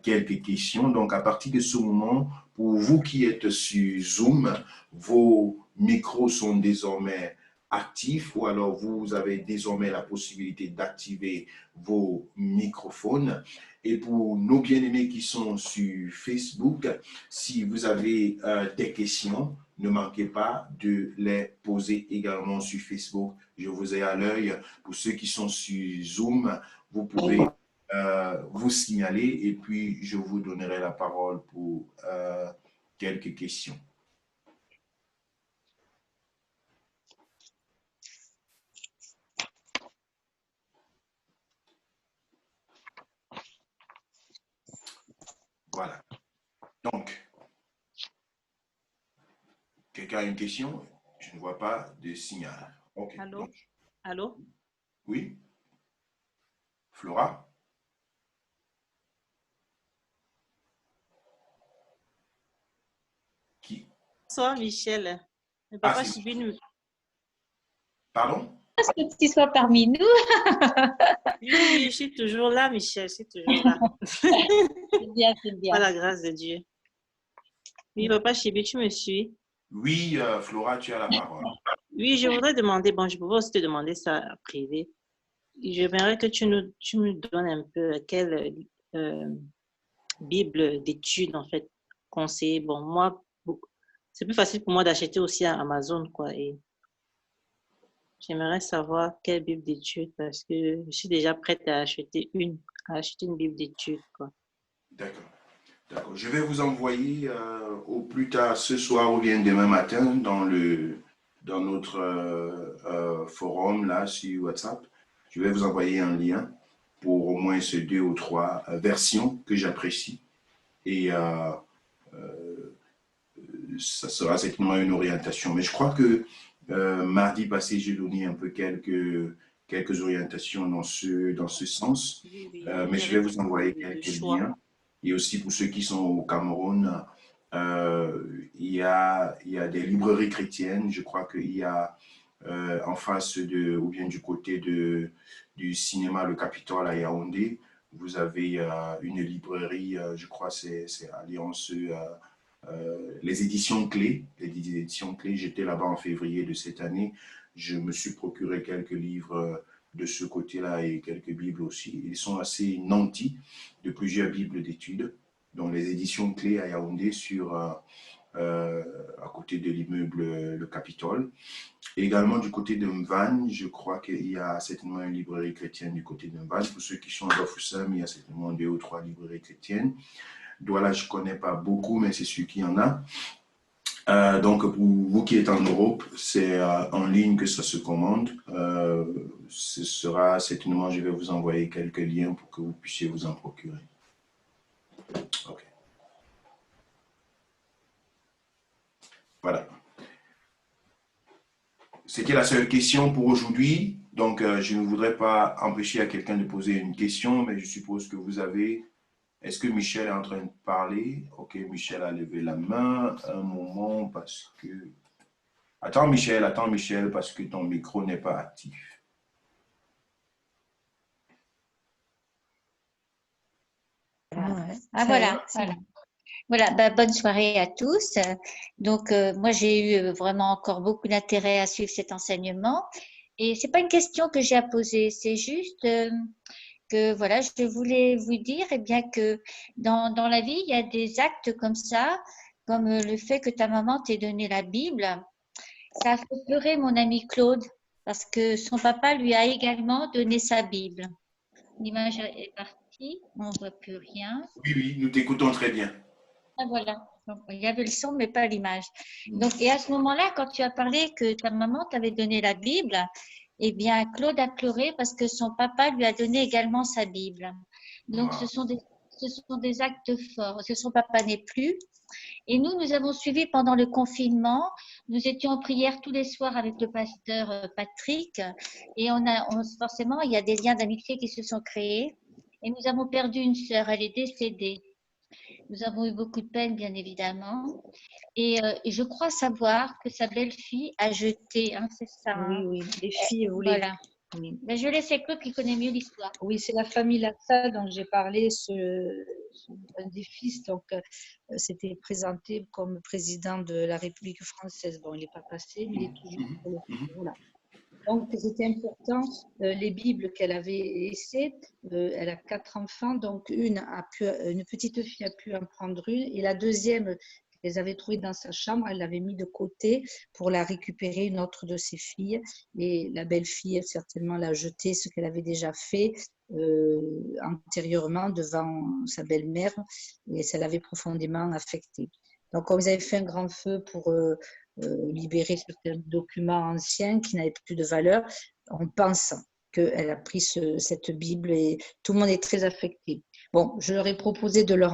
quelques questions. Donc à partir de ce moment, pour vous qui êtes sur Zoom, vos micros sont désormais actifs ou alors vous avez désormais la possibilité d'activer vos microphones. Et pour nos bien-aimés qui sont sur Facebook, si vous avez des questions, ne manquez pas de les poser également sur Facebook. Je vous ai à l'œil. Pour ceux qui sont sur Zoom, vous pouvez vous signaler et puis je vous donnerai la parole pour quelques questions. Voilà. Donc, quelqu'un a une question? Je ne vois pas de signal. OK. Allô? Donc, Allô? oui? Flora? Qui? Bonsoir, Michel. Le Ah, papa c'est moi. Chibinu. Pardon? Est-ce que tu sois parmi nous? Oui, je suis toujours là, Michel. Je suis toujours là. C'est bien, c'est bien. Par la grâce de Dieu. Oui, papa Chibi, tu me suis? Oui, Flora, tu as la parole. Oui, je voudrais demander, bon, je pourrais aussi te demander ça en privé. J'aimerais que tu me donnes un peu quelle Bible d'études, en fait, conseiller. Bon, moi, c'est plus facile pour moi d'acheter aussi à Amazon, quoi. Et j'aimerais savoir quelle Bible d'études parce que je suis déjà prête à acheter une Bible d'études, quoi. D'accord. D'accord. Je vais vous envoyer au plus tard ce soir ou bien demain matin dans notre forum là sur WhatsApp. Je vais vous envoyer un lien pour au moins ces 2 ou 3 versions que j'apprécie. Et ça sera certainement une orientation. Mais je crois que mardi passé, j'ai donné un peu quelques orientations dans ce sens. Oui, oui. Mais je vais vous envoyer Le quelques choix. liens. Et aussi pour ceux qui sont au Cameroun, il y a des librairies chrétiennes. Je crois qu'il y a en face ou bien du côté du cinéma Le Capitole à Yaoundé, vous avez une librairie, je crois c'est Alliance, les éditions clés. Les éditions clés, j'étais là-bas en février de cette année. Je me suis procuré quelques livres de ce côté-là et quelques bibles aussi. Ils sont assez nantis de plusieurs bibles d'études, dont les éditions clés à Yaoundé à côté de l'immeuble Le Capitole. Et également du côté de Mvan, je crois qu'il y a certainement une librairie chrétienne du côté de Mvan. Pour ceux qui sont à Bafoussam, il y a certainement 2 ou 3 librairies chrétiennes. Douala, je ne connais pas beaucoup, mais c'est sûr qu'il y en a. Donc, pour vous qui êtes en Europe, c'est en ligne que ça se commande. Ce sera certainement, je vais vous envoyer quelques liens pour que vous puissiez vous en procurer. OK. Voilà. C'était la seule question pour aujourd'hui. Donc, je ne voudrais pas empêcher à quelqu'un de poser une question, mais je suppose que vous avez. Est-ce que Michel est en train de parler? OK, Michel a levé la main. Un moment, parce que. Attends, Michel, parce que ton micro n'est pas actif. Ah, voilà, voilà. Voilà, bah, bonne soirée à tous. Donc, moi, j'ai eu vraiment encore beaucoup d'intérêt à suivre cet enseignement. Et c'est pas une question que j'ai à poser, c'est juste que, voilà, je voulais vous dire, eh bien, que dans la vie, il y a des actes comme ça, comme le fait que ta maman t'ait donné la Bible. Ça a fait pleurer mon ami Claude parce que son papa lui a également donné sa Bible. L'image est partie, on ne voit plus rien. Oui, oui, nous t'écoutons très bien. Ah, voilà. Il y avait le son, mais pas l'image. Donc, et à ce moment-là, quand tu as parlé que ta maman t'avait donné la Bible, eh bien, Claude a pleuré parce que son papa lui a donné également sa Bible. Donc, ce sont des actes forts, parce que son papa n'est plus. Et nous avons suivi pendant le confinement. Nous étions en prière tous les soirs avec le pasteur Patrick. Et forcément, il y a des liens d'amitié qui se sont créés. Et nous avons perdu une sœur, elle est décédée. Nous avons eu beaucoup de peine, bien évidemment. Et je crois savoir que sa belle-fille a jeté, hein, c'est ça. Oui, oui, les filles voulaient. Voilà. Oui. Ben, je laisse Claude qui connaît mieux l'histoire. Oui, c'est la famille Lassa dont j'ai parlé, un des fils, donc s'était présenté comme président de la République française. Bon, il n'est pas passé, mais il est toujours pour le voilà. Donc, c'était important, les Bibles qu'elle avait laissées, elle a 4 enfants, donc une petite fille a pu en prendre une, et la deuxième, qu'elles avaient trouvée dans sa chambre, elle l'avait mis de côté pour la récupérer, une autre de ses filles, et la belle-fille, certainement, l'a jetée, ce qu'elle avait déjà fait antérieurement devant sa belle-mère, et ça l'avait profondément affectée. Donc, comme ils avaient fait un grand feu pour libérer certains documents anciens qui n'avaient plus de valeur, on pense qu'elle a pris cette Bible et tout le monde est très affecté. Bon, je leur ai proposé de leur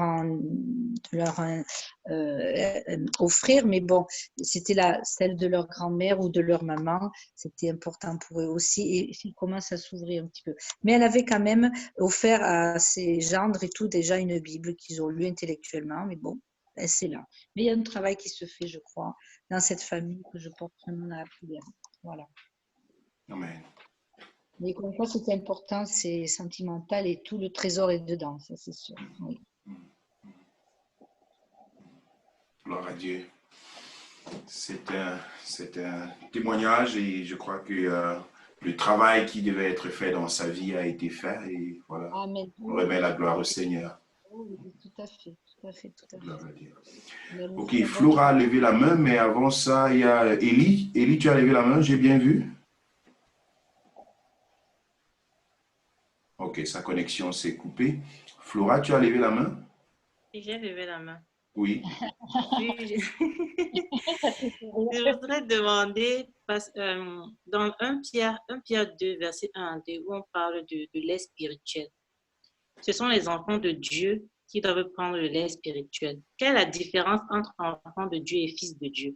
offrir, mais bon, c'était celle de leur grand-mère ou de leur maman, c'était important pour eux aussi, et ils commencent à s'ouvrir un petit peu. Mais elle avait quand même offert à ses gendres et tout déjà une Bible qu'ils ont lue intellectuellement, mais bon, c'est là. Mais il y a un travail qui se fait, je crois, dans cette famille que je porte vraiment dans la prière. Voilà. Amen. Mais comme quoi, c'est important, c'est sentimental et tout le trésor est dedans, ça c'est sûr. Oui. Gloire à Dieu. C'est un témoignage et je crois que le travail qui devait être fait dans sa vie a été fait et voilà. Amen. On remet la gloire au Seigneur. Oui, tout à fait, tout à fait, tout à fait. Gloire à Dieu. Ok, Flora a levé la main, mais avant ça, il y a Élie. Élie, tu as levé la main, j'ai bien vu. Ok, sa connexion s'est coupée. Flora, tu as levé la main? J'ai levé la main. Oui. Oui, je voudrais demander, dans 1 Pierre 2, verset 1 à 2, où on parle de lait spirituel. Ce sont les enfants de Dieu qui doivent prendre le lait spirituel. Quelle est la différence entre enfant de Dieu et fils de Dieu?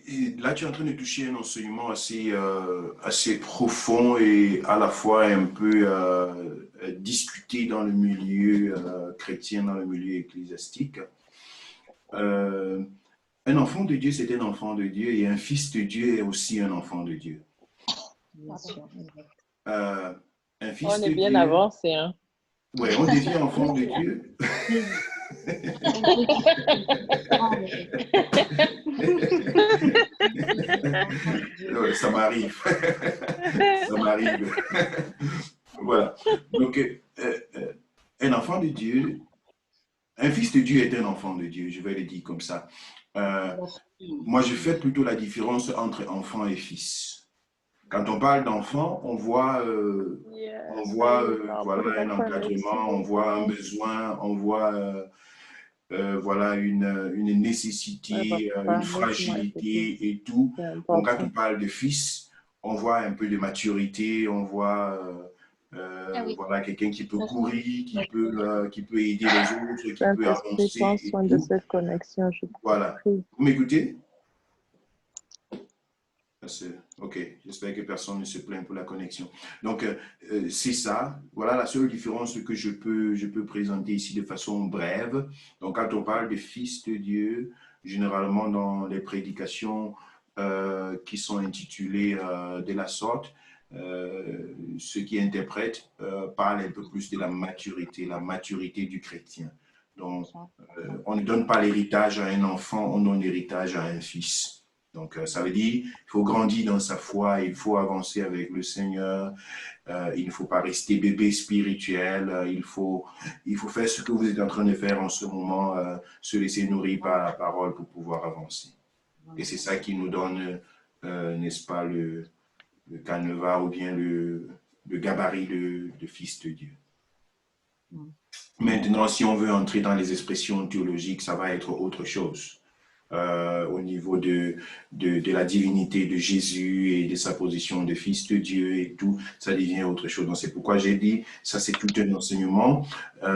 Et là, tu es en train de toucher un enseignement assez profond et à la fois un peu discuté dans le milieu chrétien, dans le milieu ecclésiastique. Un enfant de Dieu, c'est un enfant de Dieu et un fils de Dieu est aussi un enfant de Dieu. Bien sûr. Un fils On de est bien Dieu, avancé, hein? ouais, on devient enfant de Dieu. Ouais, ça m'arrive. Ça m'arrive. Voilà. Donc, un enfant de Dieu, un fils de Dieu est un enfant de Dieu, je vais le dire comme ça. Moi, je fais plutôt la différence entre enfant et fils. Quand on parle d'enfant, on voit voilà, un encadrement, on voit un besoin, on voit voilà, une nécessité, une fragilité et tout. Donc, quand on parle de fils, on voit un peu de maturité, on voit voilà, quelqu'un qui peut courir, qui peut aider les autres, qui peut avancer. Prends soin de cette connexion, je Voilà. Vous m'écoutez? Ok, j'espère que personne ne se plaint pour la connexion. Donc, c'est ça. Voilà la seule différence que je peux présenter ici de façon brève. Donc, quand on parle de fils de Dieu, généralement dans les prédications qui sont intitulées de la sorte, ceux qui interprètent parlent un peu plus de la maturité du chrétien. Donc, on ne donne pas l'héritage à un enfant, on donne l'héritage à un fils. Donc, ça veut dire qu'il faut grandir dans sa foi, il faut avancer avec le Seigneur, il ne faut pas rester bébé spirituel, il faut faire ce que vous êtes en train de faire en ce moment, se laisser nourrir par la parole pour pouvoir avancer. Et c'est ça qui nous donne, n'est-ce pas, le canevas ou bien le gabarit de fils de Dieu. Maintenant, si on veut entrer dans les expressions théologiques, ça va être autre chose. Au niveau de la divinité de Jésus et de sa position de fils de Dieu et tout, ça devient autre chose. Donc, c'est pourquoi j'ai dit, ça c'est tout un enseignement,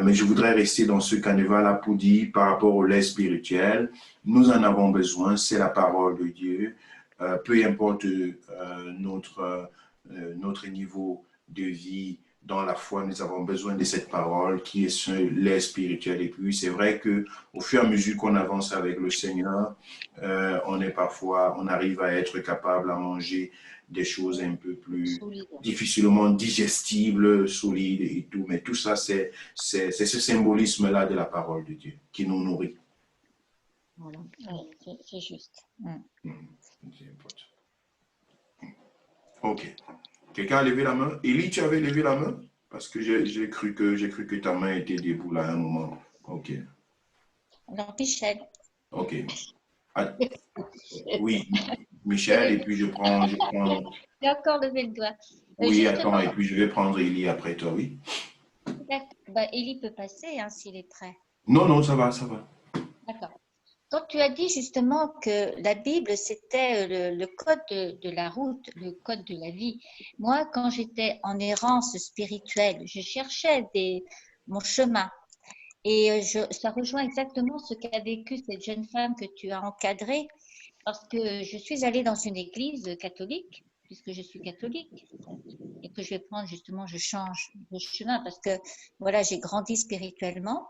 mais je voudrais rester dans ce canevas-là pour dire, par rapport au lait spirituel, nous en avons besoin, c'est la parole de Dieu, peu importe notre niveau de vie, dans la foi, nous avons besoin de cette parole qui est ce lait spirituel. Et puis, c'est vrai que au fur et à mesure qu'on avance avec le Seigneur, on arrive à être capable à manger des choses un peu plus difficilement digestibles, solides et tout. Mais tout ça, c'est ce symbolisme-là de la parole de Dieu qui nous nourrit. Voilà, c'est juste. C'est important. OK. Quelqu'un a levé la main? Élie, tu avais levé la main? Parce que j'ai cru que ta main était debout là à un moment. OK. Alors, Michel. OK. Ah, oui, Michel, et puis je prends... J'ai encore levé le doigt. Oui, attends, et puis je vais prendre Élie après toi, oui. Bah, Élie peut passer hein, s'il est prêt. Non, non, ça va, ça va. D'accord. Quand tu as dit justement que la Bible, c'était le code de la route, le code de la vie. Moi, quand j'étais en errance spirituelle, je cherchais mon chemin. Et ça rejoint exactement ce qu'a vécu cette jeune femme que tu as encadrée, parce que je suis allée dans une église catholique, puisque je suis catholique, et que je vais prendre justement, je change de chemin, parce que voilà, j'ai grandi spirituellement.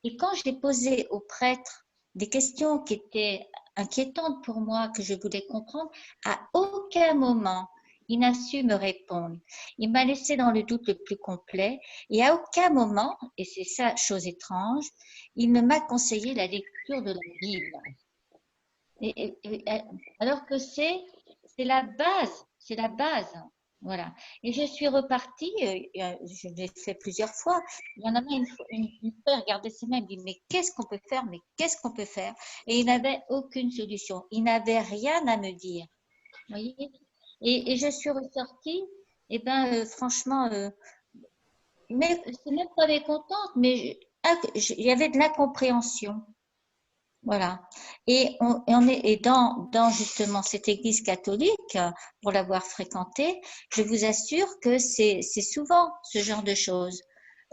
Et quand j'ai posé au prêtre des questions qui étaient inquiétantes pour moi, que je voulais comprendre, à aucun moment, il n'a su me répondre. Il m'a laissé dans le doute le plus complet et à aucun moment, et c'est ça chose étrange, il ne m'a conseillé la lecture de la Bible. Alors que c'est la base, c'est la base. Voilà. Et je suis repartie, je l'ai fait plusieurs fois. Il y en avait une fois, il regardait ses mains, il me dit, mais qu'est-ce qu'on peut faire? Mais qu'est-ce qu'on peut faire? Et il n'avait aucune solution. Il n'avait rien à me dire. Vous voyez? Et je suis ressortie, et ben franchement, mais c'est même pas mécontente, mais il y avait de l'incompréhension. Voilà. Et on est dans justement cette église catholique, pour l'avoir fréquentée, je vous assure que c'est souvent ce genre de choses.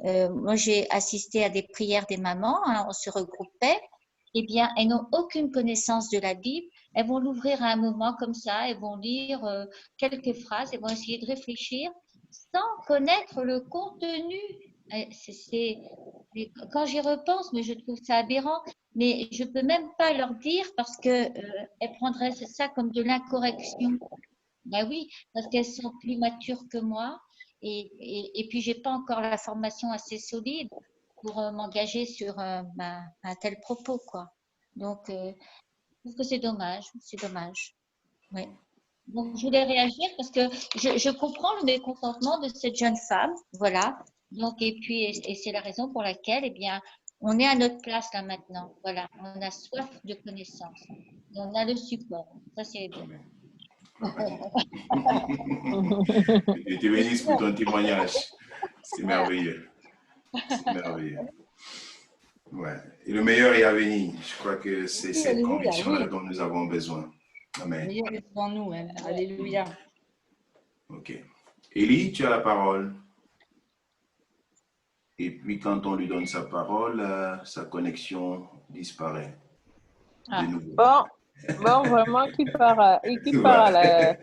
Moi, j'ai assisté à des prières des mamans, hein, on se regroupait. Eh bien, elles n'ont aucune connaissance de la Bible. Elles vont l'ouvrir à un moment comme ça, elles vont lire quelques phrases, elles vont essayer de réfléchir sans connaître le contenu. Quand j'y repense, mais je trouve ça aberrant, mais je ne peux même pas leur dire parce qu'elles prendraient ça comme de l'incorrection. Ben oui, parce qu'elles sont plus matures que moi et puis je n'ai pas encore la formation assez solide pour m'engager sur un tel propos, quoi. Donc, je trouve que c'est dommage, c'est dommage. Oui. Donc, je voulais réagir parce que je comprends le mécontentement de cette jeune femme, voilà. Donc, et puis, et c'est la raison pour laquelle, eh bien, on est à notre place là maintenant. Voilà, on a soif de connaissances. Et on a le support. Ça, c'est bien. Je te bénisse pour ton témoignage. C'est merveilleux. C'est merveilleux. Ouais. Et le meilleur est à venir. Je crois que c'est cette conviction-là dont nous avons besoin. Amen. Le meilleur est devant nous. Hein. Alléluia. OK. Élie, tu as la parole. Et puis, quand on lui donne sa parole, sa connexion disparaît. De nouveau. Bon, vraiment, qui part à la...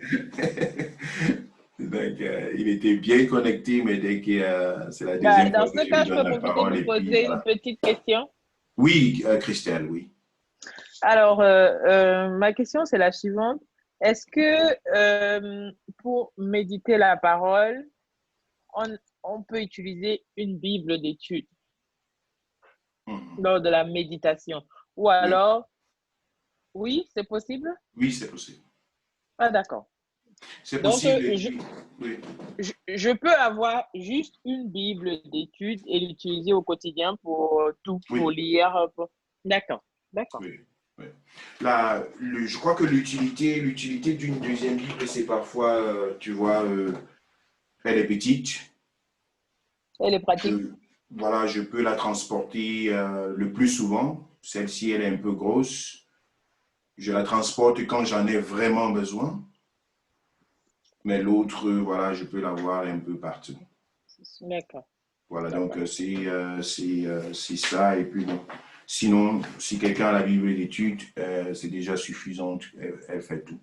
Donc, il était bien connecté, mais dès que c'est la deuxième fois que je lui donne la parole. Dans ce cas, je peux vous poser une petite question? Oui, Christelle, oui. Alors, ma question, c'est la suivante. Est-ce que pour méditer la parole, on peut utiliser une Bible d'étude lors de la méditation? Ou alors, oui, c'est possible? Oui, c'est possible. Ah, d'accord. C'est possible. Donc, je peux avoir juste une Bible d'étude et l'utiliser au quotidien pour tout, pour lire. D'accord, d'accord. Oui, oui. Là, je crois que l'utilité d'une deuxième Bible, c'est parfois, tu vois, elle est petite. Elle est pratique. voilà, je peux la transporter le plus souvent. Celle-ci, elle est un peu grosse. Je la transporte quand j'en ai vraiment besoin. Mais l'autre, voilà, je peux l'avoir un peu partout. D'accord. Voilà, donc c'est ça. Et puis bon, sinon, si quelqu'un a la Bible d'études, c'est déjà suffisant. Elle fait tout.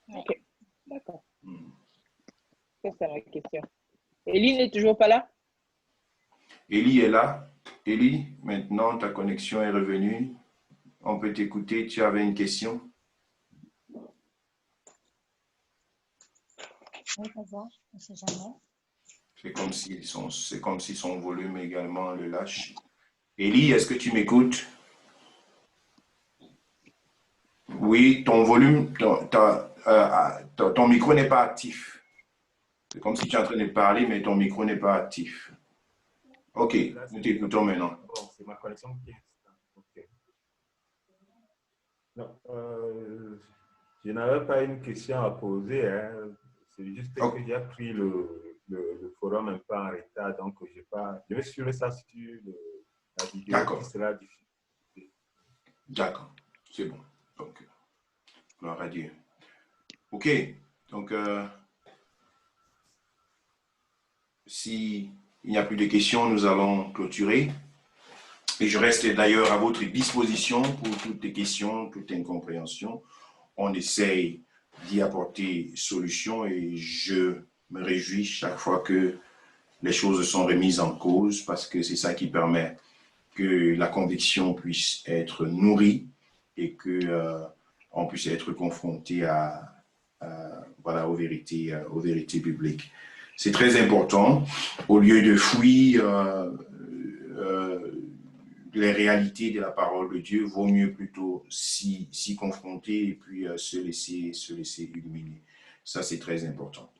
Ok, d'accord. C'est ça ma question. Élie n'est toujours pas là? Élie est là. Élie, maintenant ta connexion est revenue. On peut t'écouter. Tu avais une question? Oui, on voit, on ne sait jamais. C'est comme si son volume également le lâche. Élie, est-ce que tu m'écoutes? Oui, ton volume, ton micro n'est pas actif. C'est comme si tu es en train de parler, mais ton micro n'est pas actif. Ok, nous t'écoutons maintenant. Bon, c'est ma connexion qui est instable. Ok. Non, je n'avais pas une question à poser. Hein. C'est juste que j'ai pris le forum un peu en retard, donc je vais suivre ça sur la vidéo qui sera diffusée. D'accord, c'est bon. Donc, gloire à Dieu. Ok, donc si il n'y a plus de questions, nous allons clôturer. Et je reste d'ailleurs à votre disposition pour toutes les questions, toute incompréhension. On essaye d'y apporter solution et je me réjouis chaque fois que les choses sont remises en cause parce que c'est ça qui permet que la conviction puisse être nourrie et que on puisse être confronté voilà, aux vérités bibliques. C'est très important. Au lieu de fuir les réalités de la parole de Dieu, vaut mieux plutôt s'y confronter et puis se laisser illuminer. Ça, c'est très important.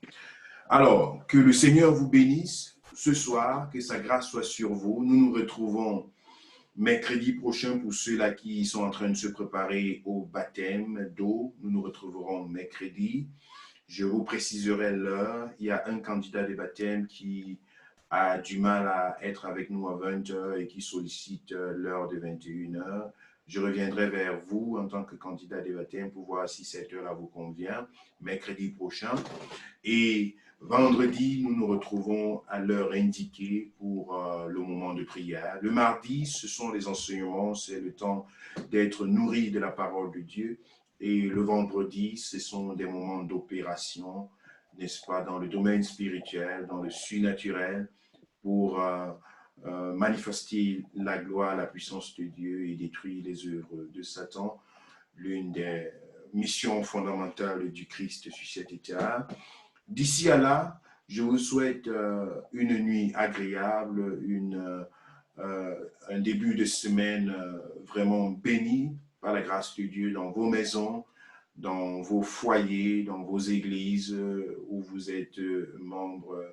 Alors, que le Seigneur vous bénisse ce soir, que sa grâce soit sur vous. Nous nous retrouvons mercredi prochain pour ceux-là qui sont en train de se préparer au baptême d'eau. Nous nous retrouverons mercredi. Je vous préciserai l'heure. Il y a un candidat de baptême qui a du mal à être avec nous à 20h et qui sollicite l'heure de 21h. Je reviendrai vers vous en tant que candidat de baptême pour voir si cette heure-là vous convient, mercredi prochain. Et vendredi, nous nous retrouvons à l'heure indiquée pour le moment de prière. Le mardi, ce sont les enseignements, c'est le temps d'être nourri de la parole de Dieu. Et le vendredi, ce sont des moments d'opération, n'est-ce pas, dans le domaine spirituel, dans le surnaturel, pour manifester la gloire, la puissance de Dieu et détruire les œuvres de Satan, l'une des missions fondamentales du Christ sur cette terre. D'ici à là, je vous souhaite une nuit agréable, un début de semaine vraiment béni par la grâce de Dieu dans vos maisons, dans vos foyers, dans vos églises où vous êtes membre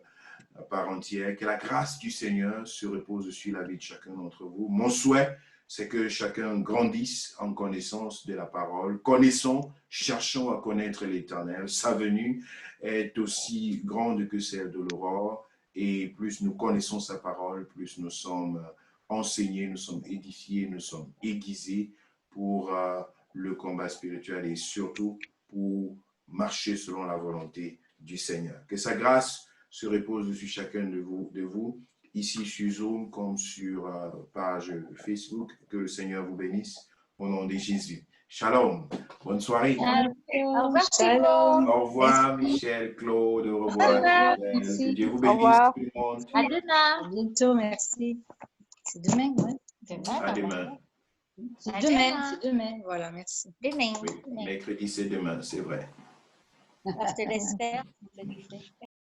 à part entière. Que la grâce du Seigneur se repose sur la vie de chacun d'entre vous. Mon souhait, c'est que chacun grandisse en connaissance de la parole. Connaissons, cherchons à connaître l'Éternel. Sa venue est aussi grande que celle de l'aurore. Et plus nous connaissons sa parole, plus nous sommes enseignés, nous sommes édifiés, nous sommes aiguisés pour le combat spirituel et surtout pour marcher selon la volonté du Seigneur. Que sa grâce se repose sur chacun de vous, ici sur Zoom comme sur page Facebook. Que le Seigneur vous bénisse au nom de Jésus. Shalom. Bonne soirée. Au revoir, Shalom. Au revoir, Michel, Claude. Au revoir. Que Dieu vous bénisse, tout le monde. À demain. À bientôt, merci. C'est demain, oui. Demain. À demain. C'est À demain, demain. c'est demain. Voilà, merci. Demain. Oui, mercredi, c'est demain, c'est vrai. Je te laisse faire.